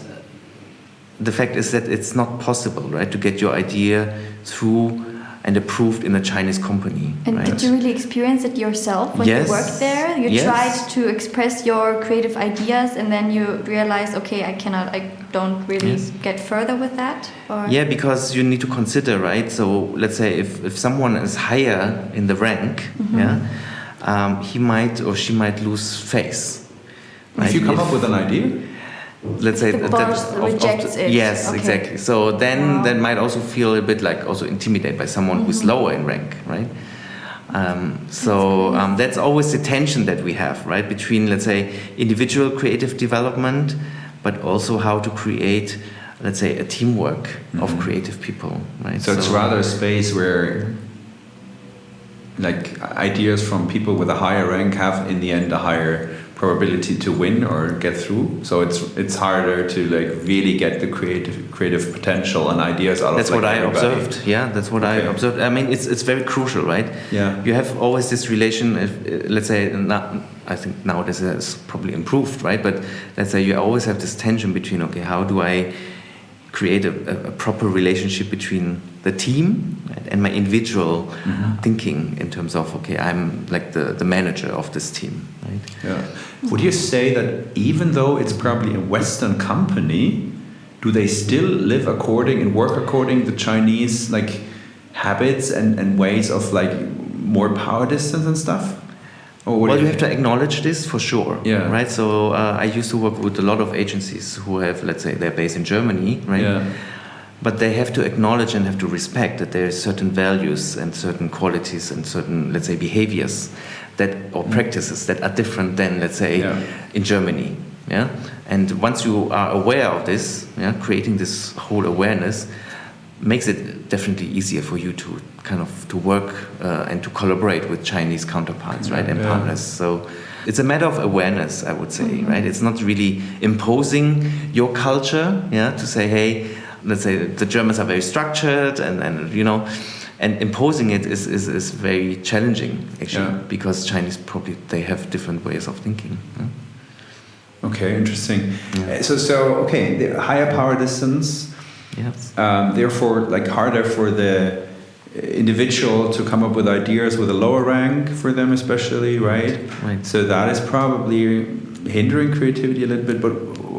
the fact is that it's not possible, right, to get your idea through and approved in a Chinese company. And right? Did you really experience it yourself when you worked there? You tried to express your creative ideas, and then you realized, okay, I don't really get further with that? Or? Yeah, because you need to consider, right? So let's say if someone is higher in the rank, he might or she might lose face. Right? If you come up with an idea? Let's say the boss rejects it. Yes, exactly. So then that might also feel a bit like also intimidated by someone who's lower in rank, right? That's always the tension that we have, right, between, let's say, individual creative development, but also how to create, let's say, a teamwork of creative people, right? So it's rather a space where, like, ideas from people with a higher rank have, in the end, a higher probability to win or get through. So it's harder to really get the creative potential and ideas out of. That's what I observed. Yeah, that's what I observed. I mean, it's very crucial, right? Yeah. You have always this relation. Let's say, I think nowadays it's probably improved, right? But let's say you always have this tension between, okay, how do I create a proper relationship between the team and my individual thinking in terms of, okay, I'm like the manager of this team, right? Yeah. Would you say that even though it's probably a Western company, do they still live according and work according the Chinese like habits and ways of like more power distance and stuff? Well, you have to acknowledge this for sure, yeah. right? So I used to work with a lot of agencies who have, let's say, they're based in Germany, right? Yeah. But they have to acknowledge and have to respect that there are certain values and certain qualities and certain, let's say, behaviors that or practices that are different than, let's say, in Germany. Yeah. And once you are aware of this, creating this whole awareness makes it definitely easier for you to kind of to work and to collaborate with Chinese counterparts, right, and partners. So it's a matter of awareness, I would say, right? It's not really imposing your culture, to say, hey, let's say the Germans are very structured and you know, and imposing it is very challenging actually, because Chinese probably they have different ways of thinking. Okay, interesting. So okay, the higher power distance. Yes. Therefore, like harder for the individual to come up with ideas with a lower rank for them, especially, right? Right. So that is probably hindering creativity a little bit. But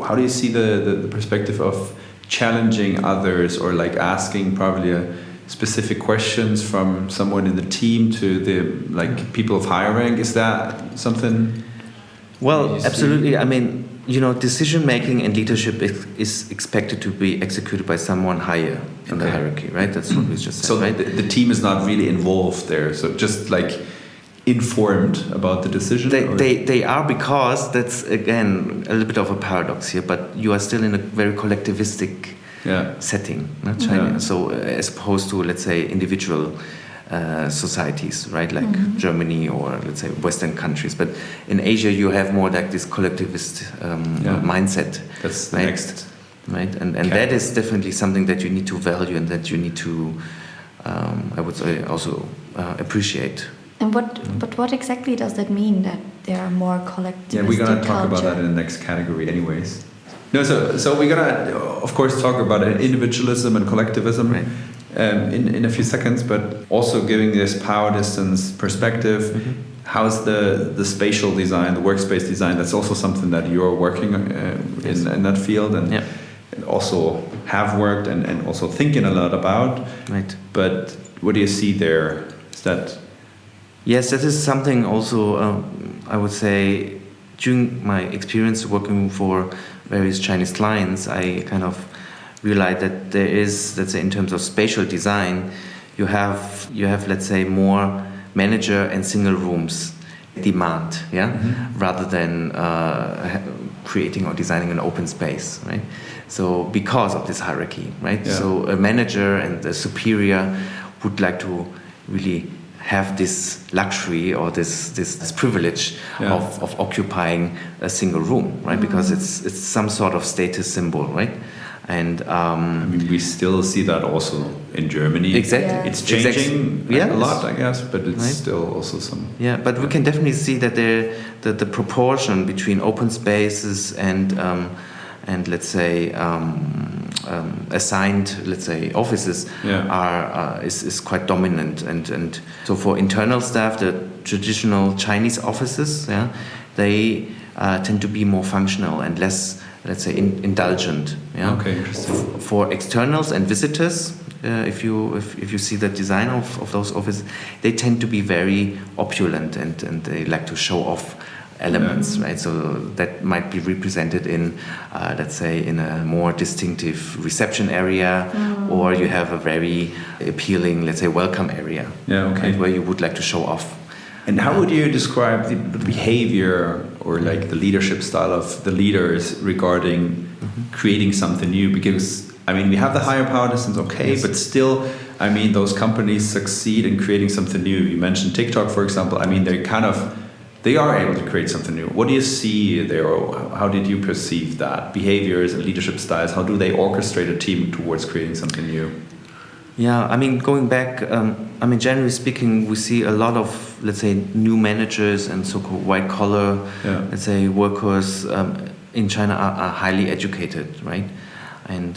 how do you see the perspective of challenging others or like asking probably a specific questions from someone in the team to the like people of higher rank? Is that something? Well, absolutely. I mean, you know, decision making and leadership is expected to be executed by someone higher in the hierarchy, right? That's what we just said. So right? the team is not really involved there. So just like informed about the decision. They are, because that's again a little bit of a paradox here. But you are still in a very collectivistic setting, not China. So as opposed to, let's say, individual societies, right, like Germany or let's say Western countries, but in Asia you have more like this collectivist mindset. That's the right? next, right, and that is definitely something that you need to value and that you need to, I would say, also appreciate. And what exactly does that mean, that there are more collectivistic? Yeah, we're gonna talk about that in the next category, anyways. No, so we're gonna of course talk about individualism and collectivism. Right. In a few seconds, but also giving this power distance perspective. How's the spatial design, the workspace design? That's also something that you're working in that field and also have worked and also thinking a lot about. Right. But what do you see there? Is that? Yes, that is something also, I would say, during my experience working for various Chinese clients, I kind of realize that there is, let's say, in terms of spatial design, you have let's say more manager and single rooms demand, rather than creating or designing an open space, right? So because of this hierarchy, right? So a manager and the superior would like to really have this luxury or this privilege of occupying a single room, right? Because it's some sort of status symbol, right? And I mean, we still see that also in Germany. Exactly, it's changing a lot, I guess, but it's still also some. Yeah, but we can definitely see that the proportion between open spaces and let's say assigned, let's say, offices is quite dominant, and so for internal staff, the traditional Chinese offices, they tend to be more functional and less, let's say, indulgent. Okay, interesting. For externals and visitors, if you see the design of those offices, they tend to be very opulent and they like to show off elements, right? So that might be represented in, let's say, in a more distinctive reception area, or you have a very appealing, let's say, welcome area, right, where you would like to show off. And how would you describe the behavior or like the leadership style of the leaders regarding creating something new? Because I mean, we have the higher power distance, but still, I mean, those companies succeed in creating something new. You mentioned TikTok, for example. I mean, they are able to create something new. What do you see there? Or how did you perceive that? Behaviors and leadership styles, how do they orchestrate a team towards creating something new? Yeah, I mean, going back, I mean, generally speaking, we see a lot of, let's say, new managers and so-called white-collar, let's say, workers in China are highly educated, right? and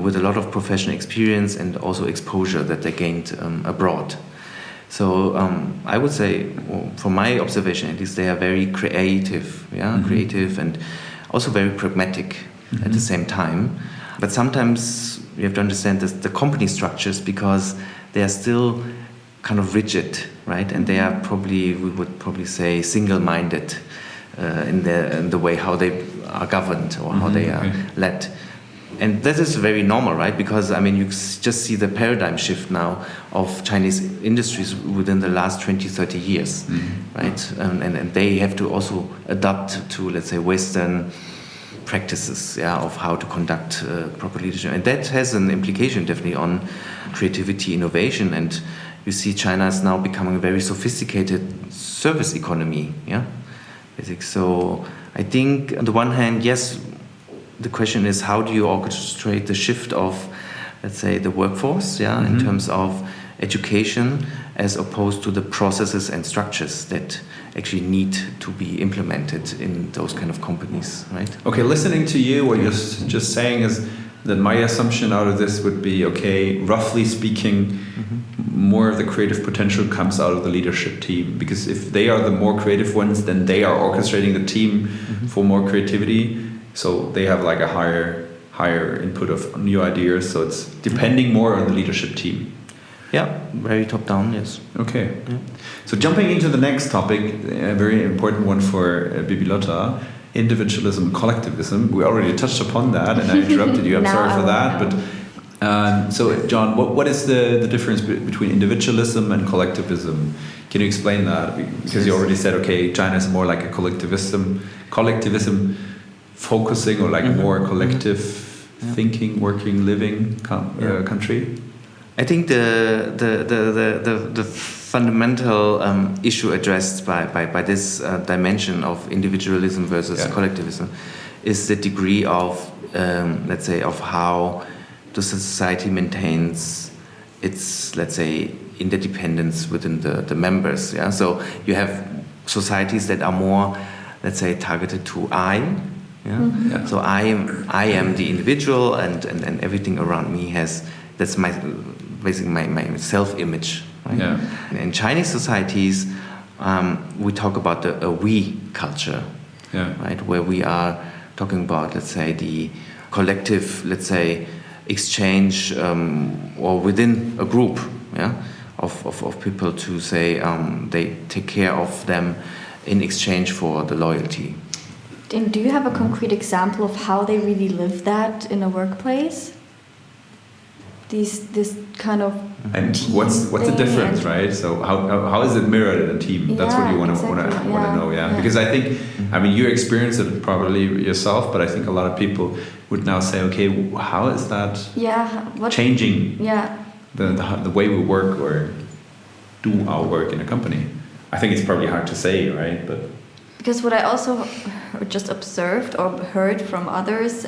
with a lot of professional experience and also exposure that they gained abroad. So I would say, well, from my observation at least, they are very creative, creative and also very pragmatic at the same time. But sometimes you have to understand the company structures, because they are still kind of rigid, right? And they are probably, we would probably say, single-minded in the way how they are governed or how they are led. And that is very normal, right? Because, I mean, you just see the paradigm shift now of Chinese industries within the last 20, 30 years, right? And they have to also adapt to, let's say, Western practices, of how to conduct proper leadership. And that has an implication definitely on creativity, innovation. And you see China is now becoming a very sophisticated service economy, So I think on the one hand, yes, the question is, how do you orchestrate the shift of, let's say, the workforce, in terms of education, as opposed to the processes and structures that actually need to be implemented in those kind of companies, right? Okay, listening to you, what you're just saying is that my assumption out of this would be, okay, roughly speaking, more of the creative potential comes out of the leadership team, because if they are the more creative ones, then they are orchestrating the team for more creativity. So they have like a higher input of new ideas. So it's depending more on the leadership team. Yeah, very top down, yes. Okay. Yeah. So jumping into the next topic, a very important one for Bibilotta, individualism, collectivism. We already touched upon that, and I interrupted you. I'm sorry for that. But so, John, what is the difference between individualism and collectivism? Can you explain that? Because you already said, okay, China is more like a collectivism focusing, or like more collective thinking, working, living country. I think the fundamental issue addressed by this dimension of individualism versus collectivism is the degree of, let's say, of how the society maintains its, let's say, interdependence within the members. Yeah, so you have societies that are more, let's say, targeted to I. Yeah. So I am the individual, and everything around me that's basically my self-image. Right? Yeah. In Chinese societies, we talk about a we culture, right? Where we are talking about, let's say, the collective, let's say, exchange, or within a group, of people to say they take care of them in exchange for the loyalty. And do you have a concrete example of how they really live that in a workplace? This kind of. And what's the difference, right? So how is it mirrored in a team? That's what you want to know, Because I think, I mean, you experienced it probably yourself, but I think a lot of people would now say, okay, how is that changing the way we work or do our work in a company? I think it's probably hard to say, right? But because what I also just observed or heard from others,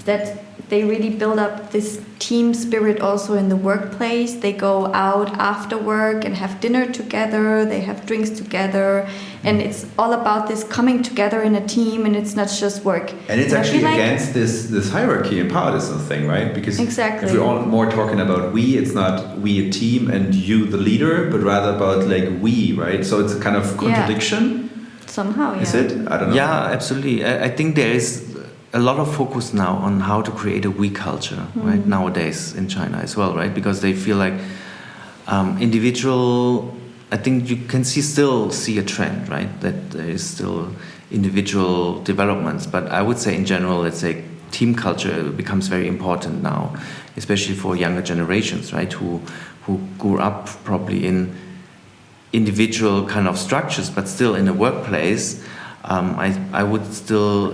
that they really build up this team spirit also in the workplace. They go out after work and have dinner together, they have drinks together, and it's all about this coming together in a team, and it's not just work. And it's actually against this hierarchy and partisan thing, right? Because if we're all more talking about we, it's not we a team and you the leader, but rather about like we, right? So it's a kind of contradiction. Somehow, Is it? I don't know. Yeah, absolutely. I think there is a lot of focus now on how to create a we culture, right, nowadays in China as well, right? Because they feel like individual, I think you can still see a trend, right? That there is still individual developments. But I would say in general, let's say team culture becomes very important now, especially for younger generations, right? Who grew up probably in individual kind of structures, but still in a workplace. I would still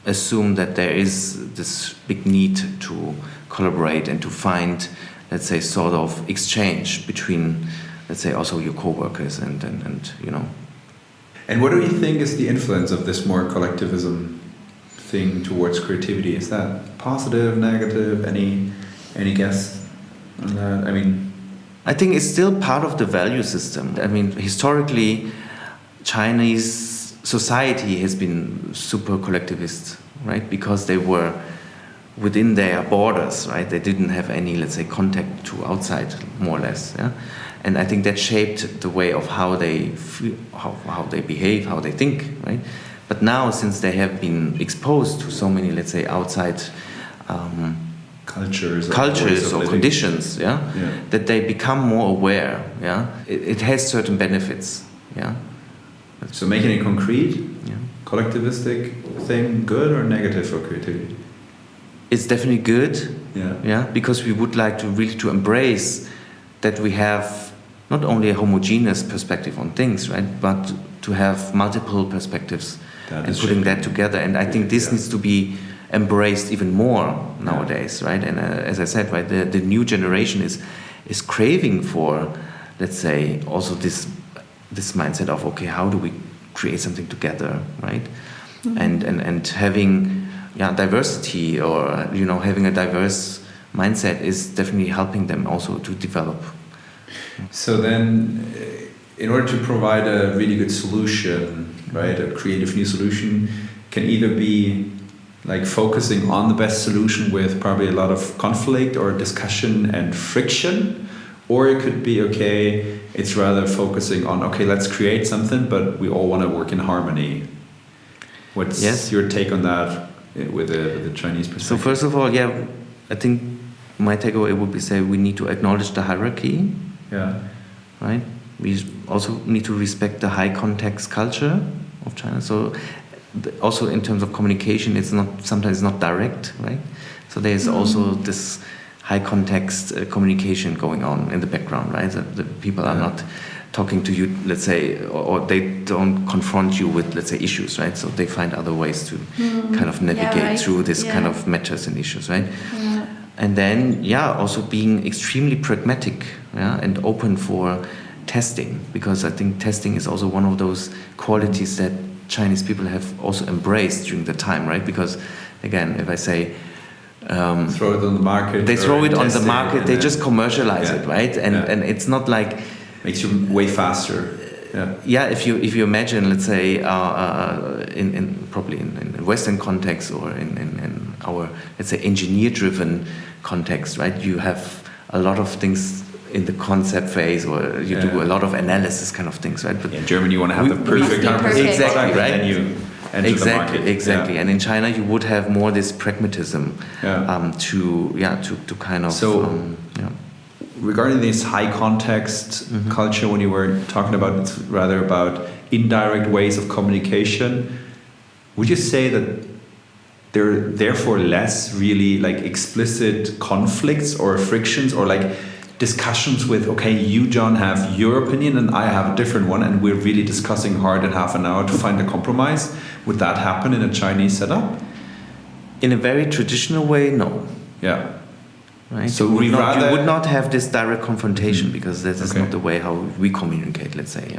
assume that there is this big need to collaborate and to find, let's say, sort of exchange between, let's say, also your co-workers and you know. And what do you think is the influence of this more collectivism thing towards creativity? Is that positive, negative? Any guess on that? I mean, I think it's still part of the value system. I mean, historically, Chinese society has been super collectivist, right? Because they were within their borders, right? They didn't have any, let's say, contact to outside, more or less. Yeah, and I think that shaped the way of how they feel, how they behave, how they think, right? But now, since they have been exposed to so many, let's say, outside cultures or conditions, that they become more aware. Yeah, it has certain benefits. Yeah. So making it concrete, collectivistic thing, good or negative for creativity? It's definitely good. Yeah. Because we would like to really to embrace that we have not only a homogeneous perspective on things, right, but to have multiple perspectives and putting that together. And I think this needs to be embraced even more nowadays, right? And as I said, right, the new generation is craving for, let's say, also this mindset of, okay, how do we create something together, right? And having diversity, or having a diverse mindset is definitely helping them also to develop. So then, in order to provide a really good solution, right, a creative new solution, can either be like focusing on the best solution with probably a lot of conflict or discussion and friction, or it could be, okay, it's rather focusing on, okay, let's create something, but we all want to work in harmony. What's your take on that with the Chinese perspective? So first of all, I think my takeaway would be, say, we need to acknowledge the hierarchy. Yeah. Right? We also need to respect the high context culture of China. So also in terms of communication, it's sometimes not direct, right? So there's also this high context communication going on in the background, right? The people are not talking to you, let's say, or they don't confront you with, let's say, issues, right? So they find other ways to kind of navigate through this kind of matters and issues, right? Yeah. And then, also being extremely pragmatic, and open for testing, because I think testing is also one of those qualities that Chinese people have also embraced during the time, right? Because, again, if I say, throw it on the market. They throw it on the market. They just commercialize it, right? And it's not like makes you way faster. If you imagine, let's say, in probably in Western context, or in our, let's say, engineer-driven context, right? You have a lot of things in the concept phase, or you do a lot of analysis kind of things, right? But in Germany, you want to have the perfect 100% exactly, right? And then you enter the market. Exactly. And in China, you would have more this pragmatism to kind of Regarding this high context culture, when you were talking about, it's rather about indirect ways of communication. Would you say that there are therefore less really like explicit conflicts or frictions, or like discussions with, okay, you, John, have your opinion and I have a different one, and we're really discussing hard in half an hour to find a compromise? Would that happen in a Chinese setup? In a very traditional way, no. Yeah. Right? So you would not have this direct confrontation, because that is not the way how we communicate, let's say.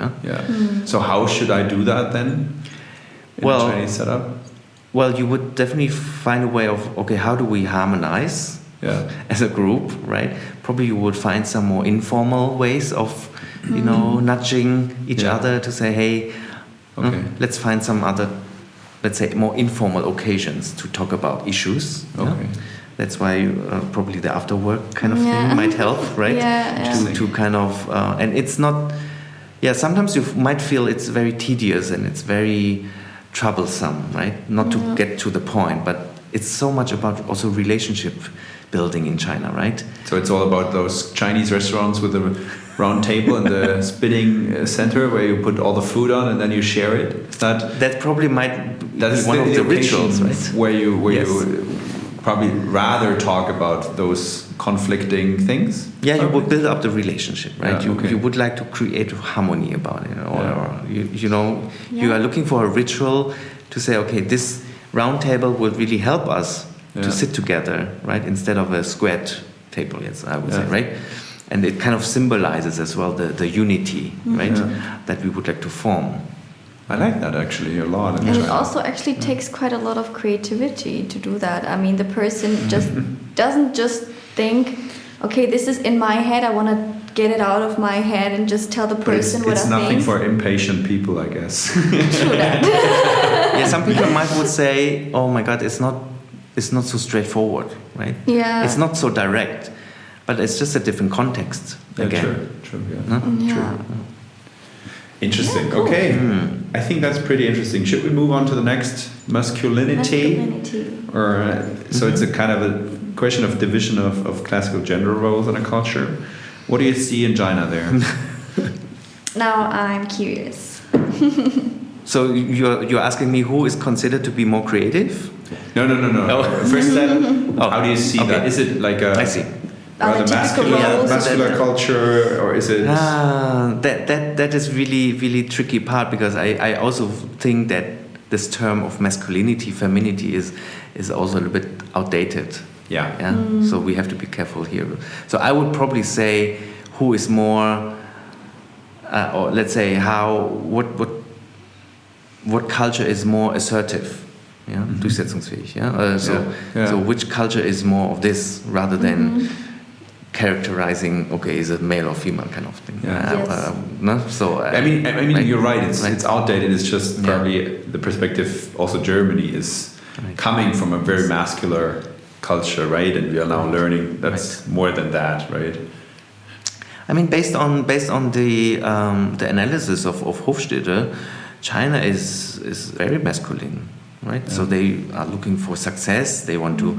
So how should I do that then in a Chinese setup? Well, you would definitely find a way of, okay, how do we harmonize as a group, right? Probably you would find some more informal ways of, nudging each other to say, hey, let's find some other, let's say, more informal occasions to talk about issues. Okay. That's why probably the after work kind of thing might help, right? To kind of, and it's not, sometimes you might feel it's very tedious and it's very troublesome, right? Not to get to the point, but it's so much about also relationship building in China, right? So it's all about those Chinese restaurants with the round table and the spinning center where you put all the food on and then you share it. Is that probably might be one of the rituals, right? Where you probably rather talk about those conflicting things. You would build up the relationship, right? You would like to create harmony about it, or you are looking for a ritual to say, okay, this round table would really help us to sit together, right? Instead of a square table, I would say, right? And it kind of symbolizes as well the unity, right? That we would like to form. I like that actually a lot. And it also actually takes quite a lot of creativity to do that. I mean, the person just doesn't just think, okay, this is in my head, I want to get it out of my head and just tell the person what I think. It's nothing for impatient people, I guess. True that. Some people would say, oh my God, it's not is not so straightforward, right? Yeah. It's not so direct, but it's just a different context again. True. Yeah. No? Yeah. True. Interesting. Yeah, cool. Okay. I think that's pretty interesting. Should we move on to the next masculinity? Or so it's a kind of a question of division of classical gender roles in a culture. What do you see in China there? Now I'm curious. So you're asking me who is considered to be more creative? No. Oh. First step. How do you see Okay. that? Is it like a I see. rather typical roles? muscular culture, or is it? That is really tricky part, because I also think that this term of masculinity, femininity is also a little bit outdated. Yeah. So we have to be careful here. So I would probably say who is more, or let's say what culture is more assertive. Yeah, durchsetzungsfähig. Yeah, so which culture is more of this rather than characterizing? Okay, is it male or female kind of thing? Yeah. Yes. No? So I mean, right? you're right. It's Right. it's outdated. It's just Yeah. probably the perspective. Also, Germany is Right. coming from a very masculine culture, right? And we are now learning that's more than that, right? I mean, based on the analysis of Hofstede, China is very masculine, right? So they are looking for success. They want to,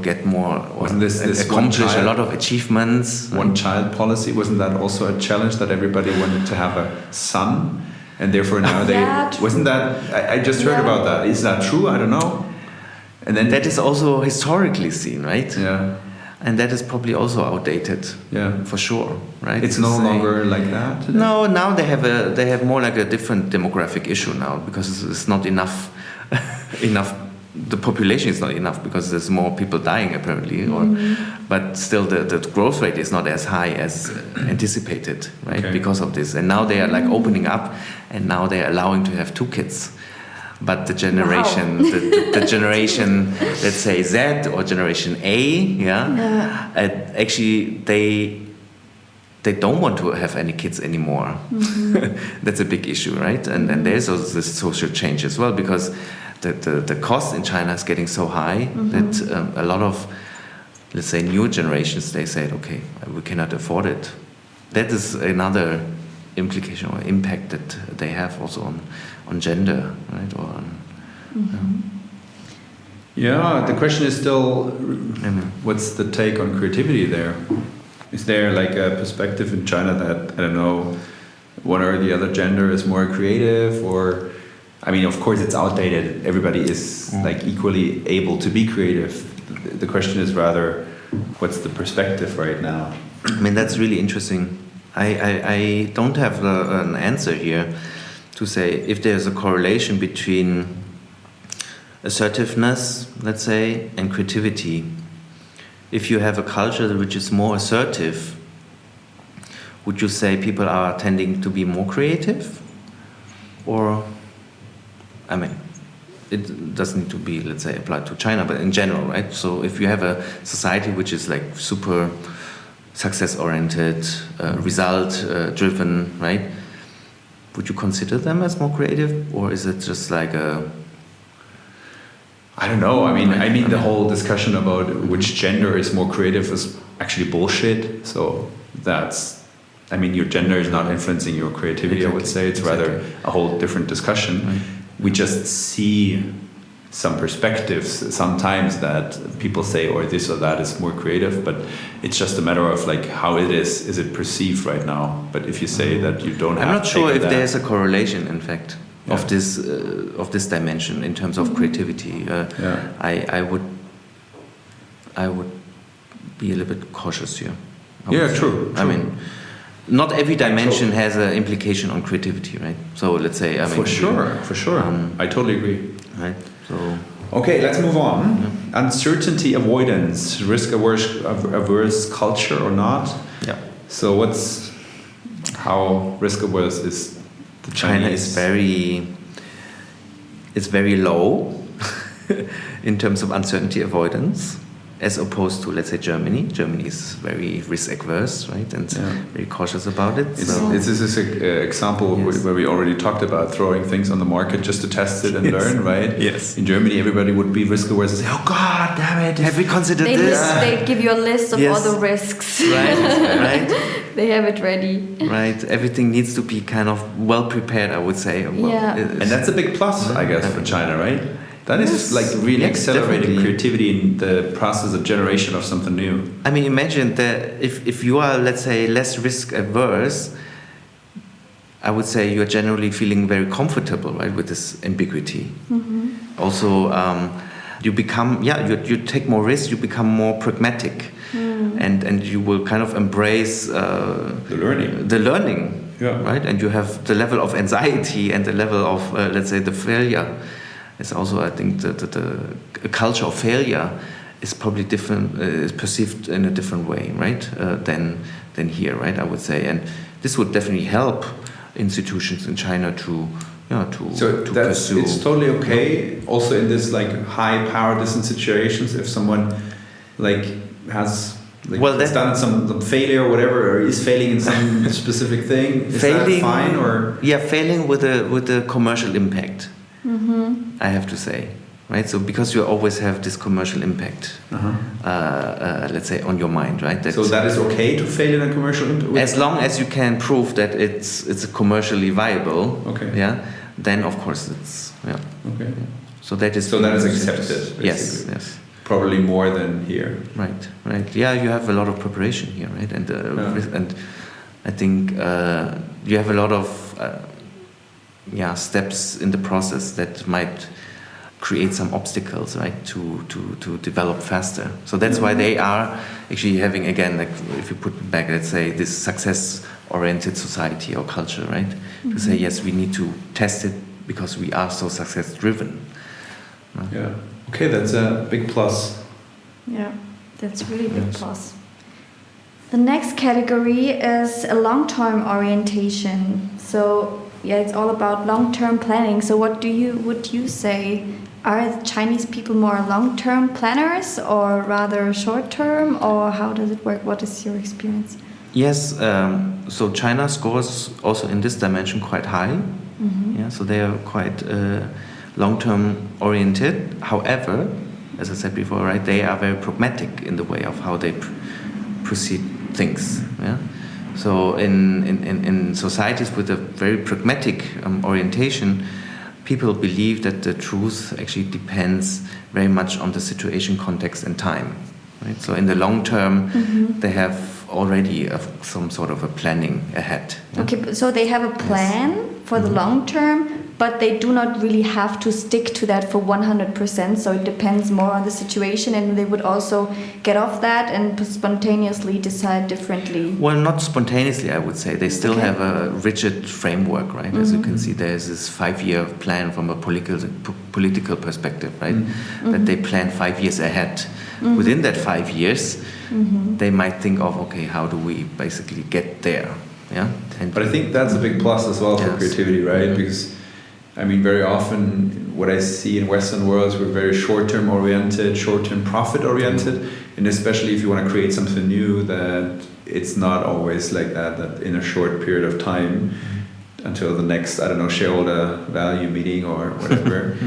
get more, Wasn't this accomplish one a lot of achievements. One child policy, wasn't that also a challenge that everybody wanted to have a son, and therefore now true. wasn't that? I just heard about that. Is that true? I don't know. And then That is also historically seen, right? yeah. And that is probably also outdated. Yeah. For sure, right? It's To no say- longer like that today? No, now they have more like a different demographic issue now, because it's not enough. The population is not enough because there's more people dying apparently, but still the growth rate is not as high as anticipated, right? Okay. Because of this, and now they are like opening up, and now they are allowing to have 2 kids. But the generation, the generation, let's say Z or generation A, actually they don't want to have any kids anymore. That's a big issue, right? And there's also this social change as well, because the cost in China is getting so high that a lot of, let's say, new generations, they said, okay, we cannot afford it. That is another implication or impact that they have also on gender, right? Or on, Yeah, the question is still, what's the take on creativity there? Is there like a perspective in China that, I don't know, one or the other gender is more creative? Or, I mean, of course it's outdated. Everybody is like equally able to be creative. The question is rather, what's the perspective right now? I mean, that's really interesting. I don't have an answer here to say if there's a correlation between assertiveness, let's say, and creativity. If you have a culture which is more assertive, would you say people are tending to be more creative? Or, I mean, it doesn't need to be, let's say, applied to China, but in general, right? So if you have a society which is like super success-oriented, result-driven, right? Would you consider them as more creative, or is it just like a? I don't know. I mean, the whole discussion about which gender is more creative is actually bullshit. So that's, I mean, your gender is not influencing your creativity. Exactly. I would say it's rather a whole different discussion. Right. We just see some perspectives sometimes that people say, or this or that is more creative, but it's just a matter of like how it is it perceived right now. But if you say that you don't have, I'm not sure if that, there's a correlation, in fact, Yeah. of this dimension in terms of creativity. I would be a little bit cautious here. I would say. True. I mean, not every dimension has an implication on creativity, right? So let's say, I mean, For sure. I totally agree. right? So Okay, let's move on. Uncertainty avoidance, risk averse culture or not? yeah. So how risk averse is the China Chinese? is very low in terms of uncertainty avoidance. as opposed to, let's say, Germany. Germany is very risk averse, right, and very cautious about it. This is an example where we already talked about throwing things on the market just to test it and learn, right? Yes. In Germany, everybody would be risk averse and say, "Oh God, damn it! Have we considered this?" They give you a list of all the risks. Right, right. They have it ready. Right. Everything needs to be kind of well prepared, I would say. And that's a big plus, I guess, for China, right? That is like really accelerating definitely. creativity in the process of generation of something new. I mean, imagine that if you are, let's say, less risk averse, I would say you're generally feeling very comfortable, right, with this ambiguity. Mm-hmm. Also, you become, you take more risks, you become more pragmatic, and you will kind of embrace the learning, right? And you have the level of anxiety and the level of, let's say, the failure. It's also, I think, the culture of failure is probably different, is perceived in a different way, right, than here, right, I would say. And this would definitely help institutions in China to pursue. It's totally okay. Also in this like high power distance situations, if someone like has has done some failure or whatever, or is failing in some specific thing, is that fine or? Yeah, failing with a commercial impact. Mm-hmm. I have to say, right? So because you always have this commercial impact, let's say, on your mind, right? So that is okay to fail in a commercial impact? As long as you can prove that it's commercially viable, okay. Then of course it's, Okay. So that is accepted, basically. Yes. Probably more than here. Right. Yeah, you have a lot of preparation here, right? And I think you have a lot of steps in the process that might create some obstacles, right, to develop faster. So that's why they are actually having, again, like if you put back, let's say, this success-oriented society or culture, right, to say, yes, we need to test it because we are so success-driven. Yeah. Okay, that's a big plus. Yeah, that's really big plus. The next category is a long-term orientation. So it's all about long-term planning. So would you say, are Chinese people more long-term planners or rather short-term, or how does it work? What is your experience? Yes, so China scores also in this dimension quite high. Mm-hmm. Yeah, so they are quite long-term oriented. However, as I said before, right, they are very pragmatic in the way of how they proceed things. Yeah. So in societies with a very pragmatic orientation, people believe that the truth actually depends very much on the situation, context, and time. Right? So in the long term, they have already some sort of a planning ahead. Yeah? Okay, so they have a plan for the long term, but they do not really have to stick to that for 100%. So it depends more on the situation, and they would also get off that and spontaneously decide differently. Well, not spontaneously, I would say. They still have a rigid framework, right? As you can see, there's this 5-year plan from a political perspective, right? That they plan 5 years ahead. Within that 5 years, they might think of, okay, how do we basically get there? Yeah. But I think that's a big plus as well for creativity, right? Because I mean, very often what I see in Western worlds, we're very short-term oriented, short-term profit oriented, and especially if you want to create something new, that it's not always like that in a short period of time until the next, I don't know, shareholder value meeting or whatever,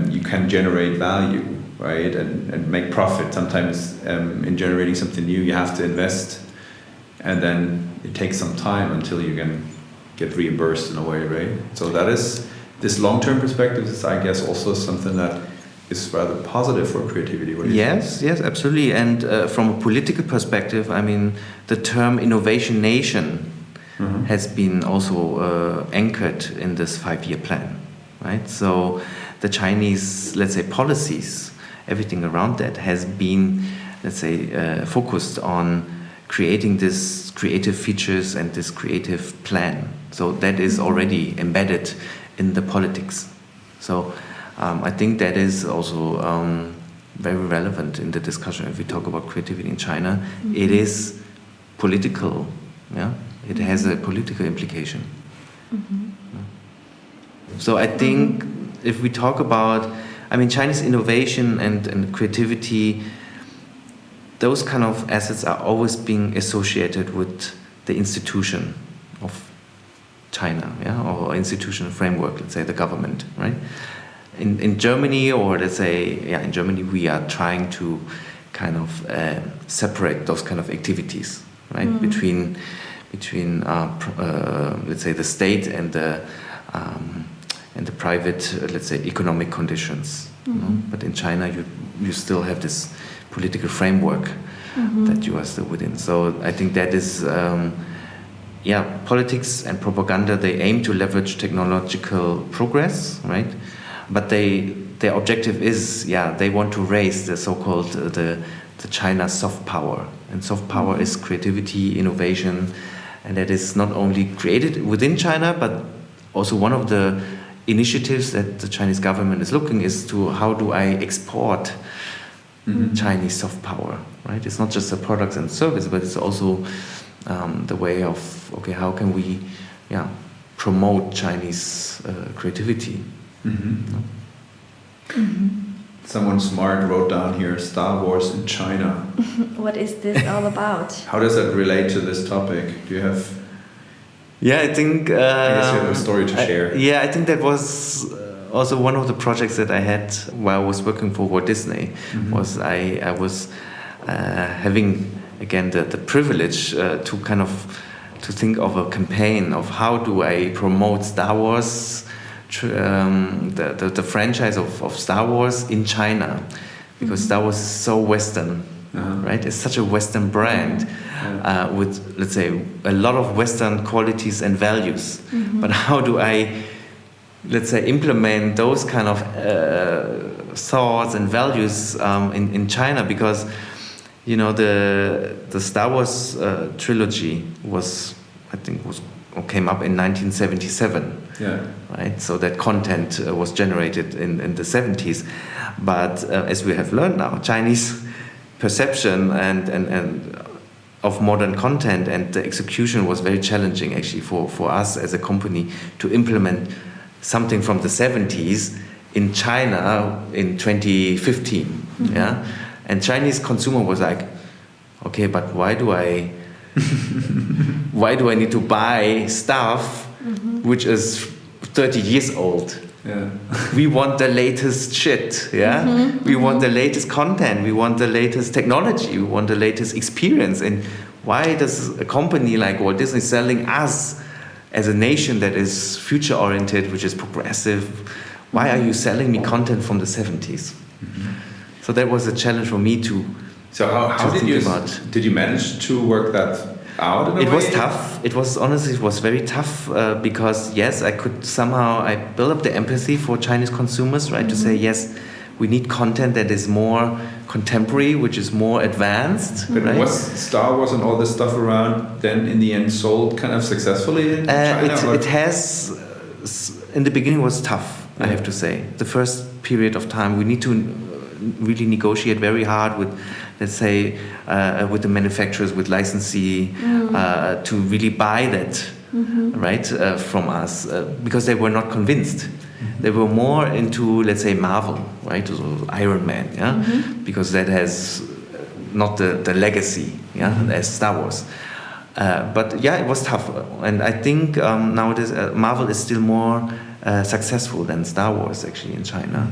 you can generate value, right, and make profit. Sometimes in generating something new, you have to invest, and then it takes some time until you can get reimbursed in a way, right? So that is... This long-term perspective is, I guess, also something that is rather positive for creativity. What do you think? Yes, absolutely. And from a political perspective, I mean, the term innovation nation has been also anchored in this 5-year plan, right? So the Chinese, let's say, policies, everything around that has been, let's say, focused on creating this creative features and this creative plan. So that is already embedded in the politics. So I think that is also very relevant in the discussion if we talk about creativity in China. It is political, it has a political implication. So I think if we talk about, I mean, Chinese innovation and creativity those kind of assets are always being associated with the institution of China, or institutional framework, let's say the government, right? In Germany, or let's say, in Germany, we are trying to kind of separate those kind of activities, right? Between let's say the state and the private, let's say, economic conditions. You know? But in China, you still have this political framework that you are still within. So I think that is, politics and propaganda, they aim to leverage technological progress, right? But their objective is, they want to raise the so-called the China soft power. And soft power is creativity, innovation, and that is not only created within China, but also one of the initiatives that the Chinese government is looking is to how do I export Chinese soft power, right? It's not just the products and service, but it's also the way of, how can we promote Chinese creativity? Someone smart wrote down here, Star Wars in China. What is this all about? How does that relate to this topic? Do you have... I think... I guess you have a story to share. I think that was also one of the projects that I had while I was working for Walt Disney. Was I was having, again, the privilege to kind of to think of a campaign of how do I promote Star Wars, the franchise of Star Wars in China, because Star Wars is so Western, right? It's such a Western brand with, let's say, a lot of Western qualities and values. But how do I, let's say, implement those kind of thoughts and values in China? Because, you know, the Star Wars trilogy came up in 1977. Right, so that content was generated in the 70s, but as we have learned now, Chinese perception and of modern content and the execution was very challenging actually for us as a company to implement something from the 70s in China in 2015. And Chinese consumer was like, okay, but why do I need to buy stuff which is 30 years old? We want the latest shit, we want the latest content, we want the latest technology, we want the latest experience. And why does a company like Walt Disney selling us as a nation that is future oriented, which is progressive, why are you selling me content from the 70s? So that was a challenge for me to. So how did you manage to work that out in a way? It was tough. It was very tough because I could somehow build up the empathy for Chinese consumers, right? To say yes, we need content that is more contemporary, which is more advanced. Right? Was Star Wars and all this stuff around then in the end sold kind of successfully in China? It has. In the beginning, was tough. I have to say, the first period of time we need to really negotiate very hard with, let's say, with the manufacturers, with licensee, to really buy that, right, from us, because they were not convinced. They were more into, let's say, Marvel, right, so Iron Man, because that has not the legacy, as Star Wars. But it was tough, and I think nowadays Marvel is still more successful than Star Wars actually in China,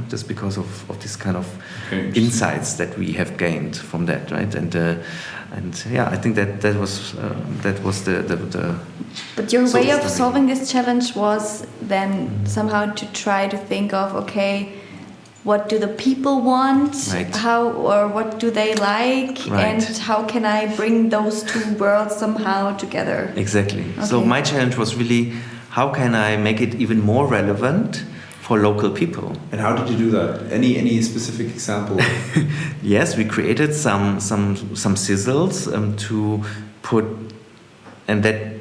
just because of this kind of insights that we have gained from that, right? And I think that was the. But your way of solving this challenge was then somehow to try to think of, okay, what do the people want? Right. How or what do they like? Right. And how can I bring those two worlds somehow together? Exactly. Okay. So my challenge was really, how can I make it even more relevant for local people? And how did you do that? Any specific example? Yes, we created some sizzles to put, and that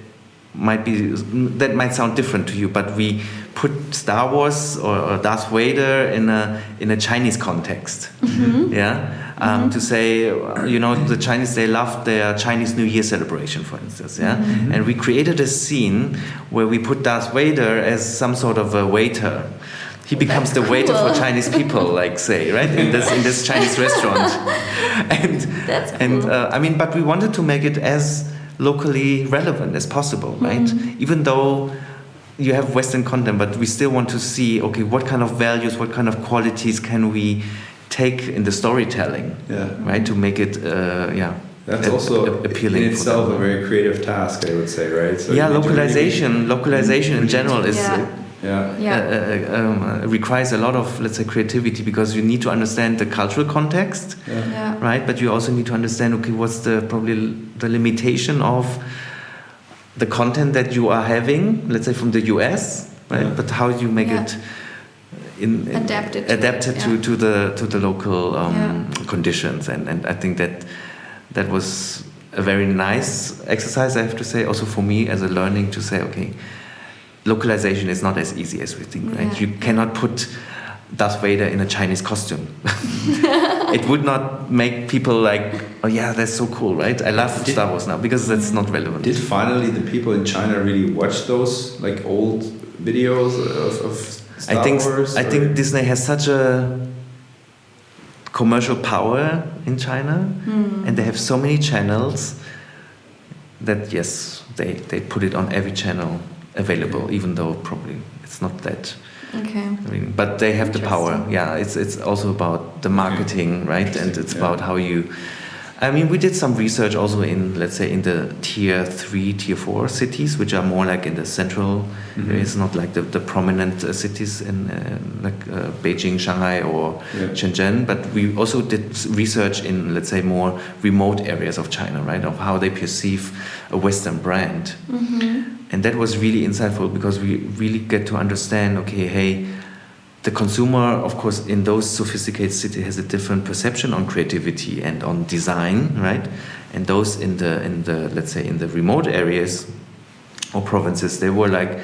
might sound different to you, but we put Star Wars or Darth Vader in a Chinese context. To say, the Chinese, they love their Chinese New Year celebration, for instance, and we created a scene where we put Darth Vader as some sort of a waiter He becomes That's the waiter cool. for Chinese people, like say, right, in this Chinese restaurant. And That's cool. and I mean, but we wanted to make it as locally relevant as possible, right? Even though you have Western content, but we still want to see, okay, what kind of values, what kind of qualities can we take in the storytelling, right, to make it, That's also appealing in for itself them. a very creative task, I would say, right? So Yeah, you need to localization in general is Yeah. requires a lot of, let's say, creativity, because you need to understand the cultural context, Yeah. right? But you also need to understand, okay, what's probably the limitation of the content that you are having, let's say from the US, right? But how you make it Adapted to the local conditions, and I think that was a very nice exercise, I have to say, also for me as a learning, to say, okay, localization is not as easy as we think, right? You cannot put Darth Vader in a Chinese costume. It would not make people like, oh yeah, that's so cool, right? I love Star Wars now, because that's not relevant. Did finally the people in China really watch those like old videos of Star Wars? I think Disney has such a commercial power in China, and they have so many channels that yes, they put it on every channel available, even though probably it's not that. Okay. But they have the power. Yeah, it's also about the marketing, right? And it's about how you. I mean, we did some research also in, let's say, in the tier 3, tier 4 cities, which are more like in the central areas, not like the prominent cities in Beijing, Shanghai, or Shenzhen. But we also did research in, let's say, more remote areas of China, right? Of how they perceive a Western brand. And that was really insightful, because we really get to understand, okay, hey, the consumer, of course, in those sophisticated cities has a different perception on creativity and on design, right? And those in the let's say in the remote areas or provinces, they were like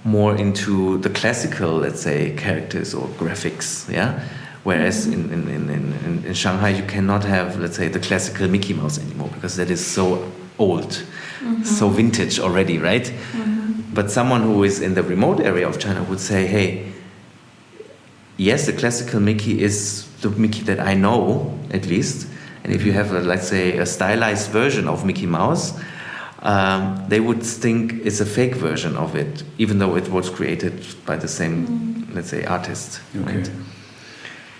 more into the classical, let's say, characters or graphics, yeah. Whereas in Shanghai, you cannot have, let's say, the classical Mickey Mouse anymore, because that is so old, so vintage already, right? But someone who is in the remote area of China would say, hey, yes, the classical Mickey is the Mickey that I know, at least. And if you have, let's say, a stylized version of Mickey Mouse, they would think it's a fake version of it, even though it was created by the same, let's say, artist. Okay. Right?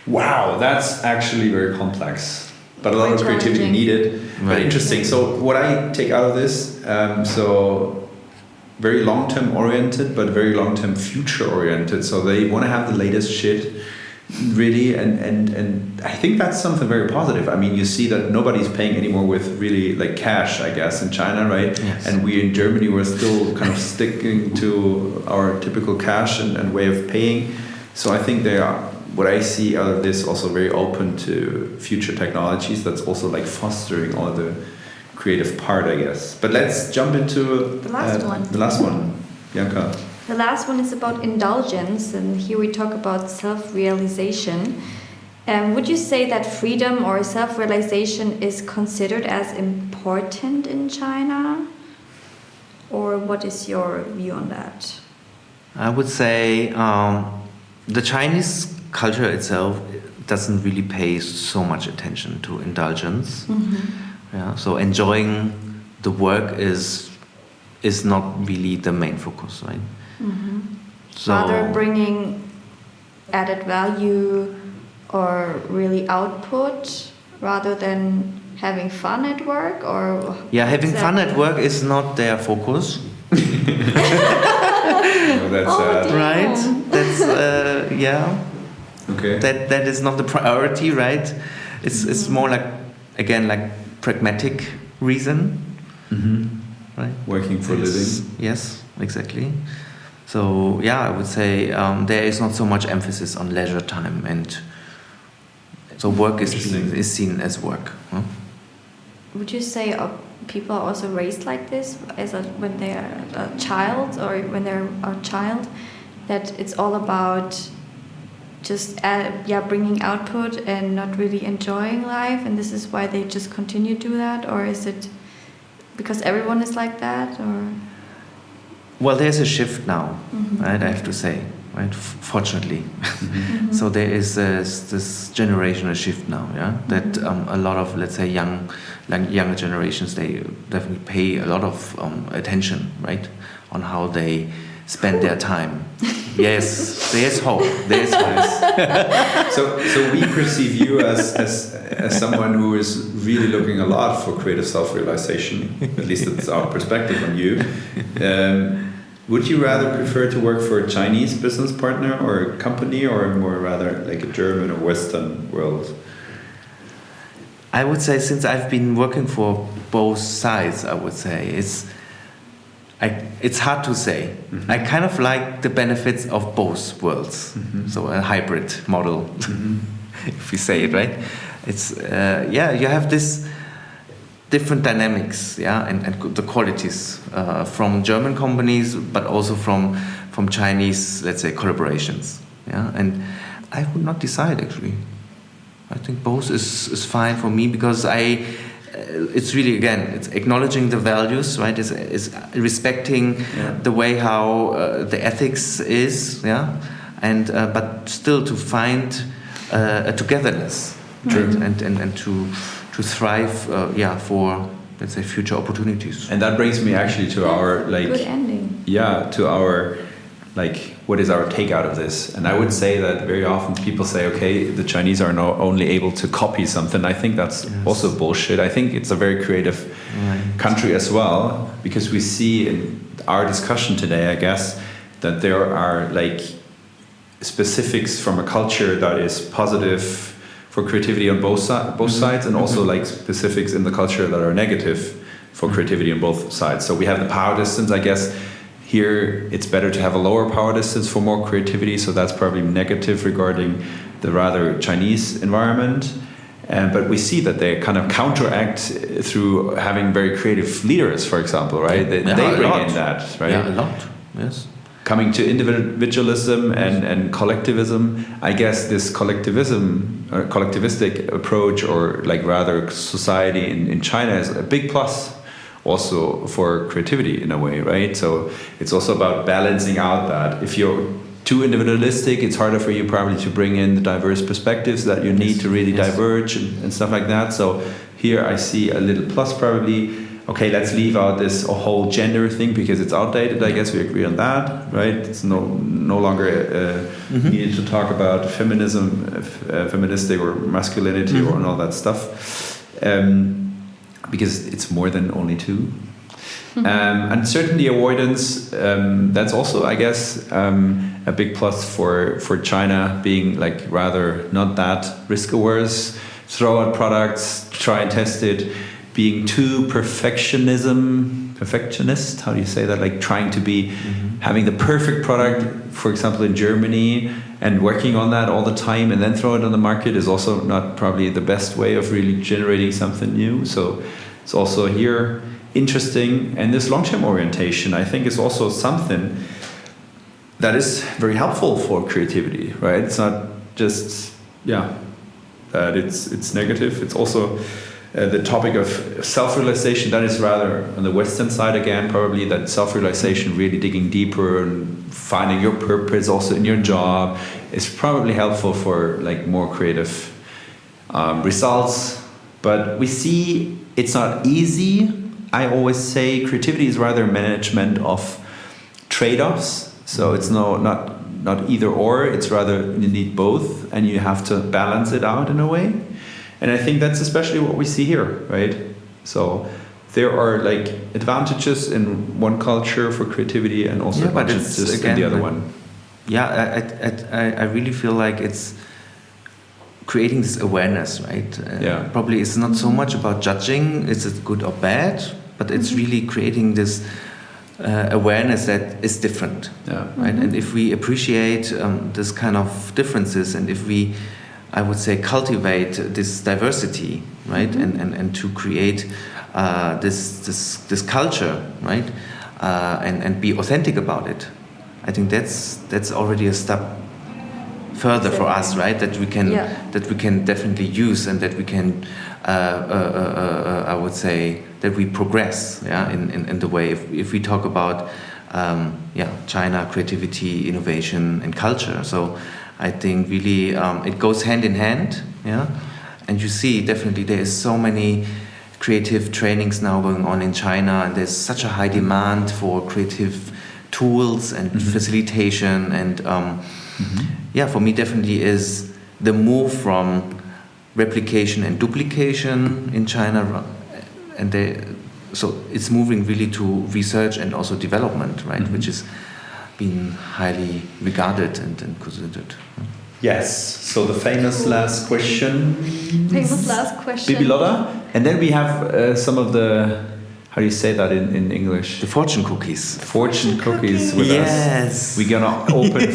Wow, that's actually very complex, but a lot of creativity needed. But Right. interesting. So what I take out of this, very long-term oriented, but very long-term future oriented. So they want to have the latest shit, really, and I think that's something very positive. I mean, you see that nobody's paying anymore with really like cash, I guess, in China, right? Yes. And we in Germany were still kind of sticking to our typical cash and way of paying. So I think they are. What I see out of this, also very open to future technologies. That's also like fostering all the creative part, I guess. But let's jump into The last one. The last one, Bianca. The last one is about indulgence, and here we talk about self-realization. Would you say that freedom or self-realization is considered as important in China? Or what is your view on that? I would say the Chinese culture itself doesn't really pay so much attention to indulgence. Yeah, so enjoying the work is not really the main focus, right? So Rather bringing added value or really output rather than having fun at work, or having fun at work is not their focus. That's dear. Right? That's okay. That is not the priority, right? It's more like, again, like pragmatic reason, right? Working for a living. Yes, exactly. So I would say there is not so much emphasis on leisure time, and so work is seen as work. Huh? Would you say people are also raised like this when they are a child, or when they're a child, that it's all about just bringing output and not really enjoying life, and this is why they just continue to do that? Or is it because everyone is like that? Or Well, there's a shift now, right? I have to say, right? Fortunately. So there is this generational shift now, that a lot of, let's say, younger generations, they definitely pay a lot of attention, right, on how they spend their time. Yes, there's hope. There's hope. So we perceive you as someone who is really looking a lot for creative self-realization. At least that's our perspective on you. Would you rather prefer to work for a Chinese business partner or a company, or more rather like a German or Western world? I would say, since I've been working for both sides, I would say it's hard to say. I kind of like the benefits of both worlds. So a hybrid model, if we say it right. It's you have this different dynamics, and the qualities from German companies, but also from Chinese, let's say, collaborations. And I would not decide, actually. I think both is fine for me, because it's really, again, it's acknowledging the values, right? It's respecting the way how the ethics is, and but still to find a togetherness, and to thrive, for, let's say, future opportunities. And that brings me actually to our good ending. To our what is our take out of this? And I would say that very often people say, okay, the Chinese are not only able to copy something. I think that's also bullshit. I think it's a very creative country as well, because we see in our discussion today, I guess, that there are specifics from a culture that is positive for creativity on both sides, and also specifics in the culture that are negative for creativity on both sides. So we have the power distance, I guess. Here, it's better to have a lower power distance for more creativity, so that's probably negative regarding the rather Chinese environment. But we see that they kind of counteract through having very creative leaders, for example, right? They bring in that, right? Yeah, a lot, yes. Coming to individualism and collectivism, I guess this collectivistic approach, or rather society in China, is a big plus also for creativity in a way, right? So it's also about balancing out that. If you're too individualistic, it's harder for you probably to bring in the diverse perspectives that you need to really diverge and stuff like that. So here I see a little plus probably. Okay, let's leave out this whole gender thing because it's outdated. I guess we agree on that, right? It's no longer needed to talk about feminism, feministic or masculinity or all that stuff. Because it's more than only two. Uncertainty avoidance, that's also, I guess, a big plus for China, being rather not that risk averse, throw out products, try and test it, being too perfectionist, how do you say that? Trying to be, having the perfect product, for example, in Germany, and working on that all the time and then throw it on the market is also not probably the best way of really generating something new. So it's also here interesting. And this long-term orientation, I think, is also something that is very helpful for creativity, right? It's not just, that it's negative. It's also the topic of self-realization. That is rather on the Western side again, probably, that self-realization, really digging deeper and finding your purpose also in your job, is probably helpful for more creative results. But we see it's not easy. I always say creativity is rather management of trade-offs. So it's not either or. It's rather you need both, and you have to balance it out in a way. And I think that's especially what we see here, right? So there are advantages in one culture for creativity, and also advantages in the other one. Yeah, I really feel like it's creating this awareness, right? Probably it's not so much about judging, is it good or bad, but it's really creating this awareness that is different, right? And if we appreciate this kind of differences, and if we, I would say, cultivate this diversity, right, and to create this culture, right, and be authentic about it, I think that's already a step further for us, right? That we can definitely use, and that we can, I would say, that we progress, in the way. If we talk about China, creativity, innovation, and culture. So I think really it goes hand in hand. Yeah, and you see definitely there is so many creative trainings now going on in China, and there's such a high demand for creative tools and facilitation. And for me, definitely is the move from replication and duplication in China, and so it's moving really to research and also development, right? Which is being highly regarded and considered. Yes, so the famous last question. Bibi Lotta. And then we have some of the, how do you say that in English? The fortune cookies. Fortune cookies with us. We're gonna open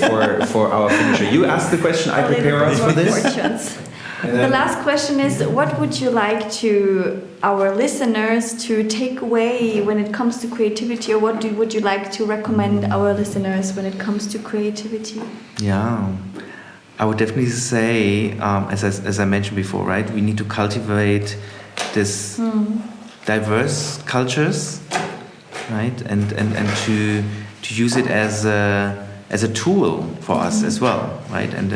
for our finisher. You asked the question, I prepare us for this. Fortunes. The last question is, what would you like to our listeners to take away when it comes to creativity, or what would you like to recommend our listeners when it comes to creativity? Yeah, I would definitely say, as I mentioned before, right, we need to cultivate this diverse cultures, right, and to use it as a tool for us as well, right, and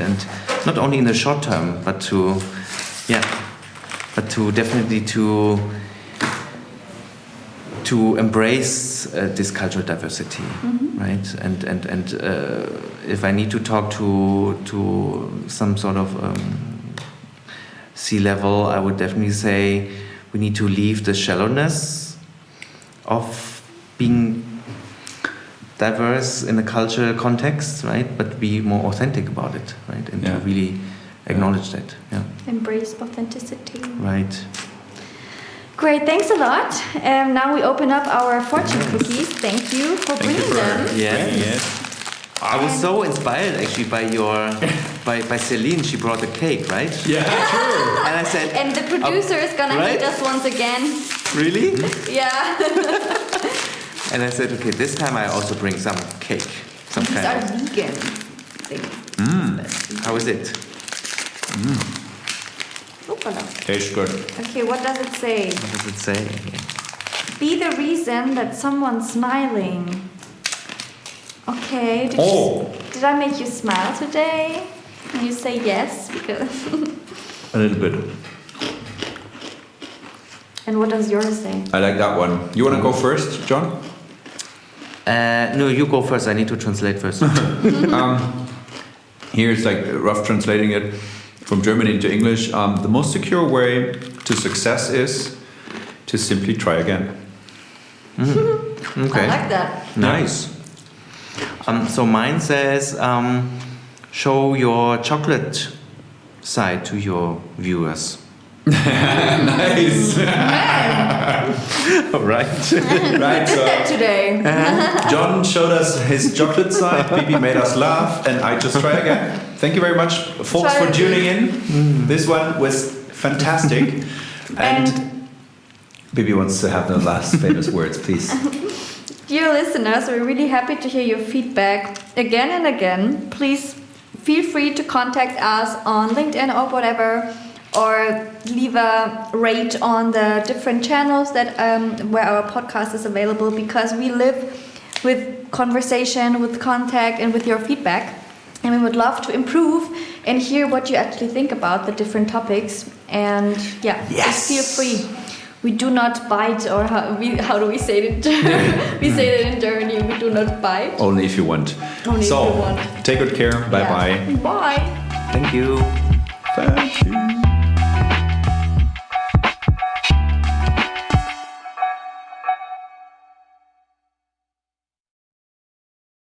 not only in the short term, but to definitely to embrace this cultural diversity, right? And if I need to talk to some sort of C-level, I would definitely say we need to leave the shallowness of being diverse in a cultural context, right? But be more authentic about it, right? And to really acknowledge that. Yeah. Embrace authenticity. Right. Great, thanks a lot. Now we open up our fortune cookies. Thank you for bringing them. Yes. I was so inspired actually by Celine. She brought the cake, right? Yeah, true. And I said, and the producer is gonna hit us once again. Really? Yeah. And I said, okay, this time I also bring some cake. These are vegan things. How is it? Tastes good. Okay, what does it say? What does it say? Be the reason that someone's smiling. Okay. Did I make you smile today? Can you say yes? Because a little bit. And what does yours say? I like that one. You want to go first, John? No, you go first. I need to translate first. Here's like rough translating it from German into English. The most secure way to success is to simply try again. Okay. I like that. Nice. So mine says, show your chocolate side to your viewers. Nice. Right. Right. So Today. John showed us his chocolate side. Bibi made us laugh, and I just try again. Thank you very much, folks, for tuning in. This one was fantastic, and Bibi wants to have the last famous words, please. Dear listeners, we're really happy to hear your feedback again and again. Please feel free to contact us on LinkedIn or whatever, or leave a rate on the different channels that where our podcast is available, because we live with conversation, with contact, and with your feedback. And we would love to improve and hear what you actually think about the different topics. And just feel free. We do not bite, or how do we say it in Germany? We say it in Germany, we do not bite. Only if you want. Only if you want. Take good care. Bye-bye. Bye. Thank you. Thank you.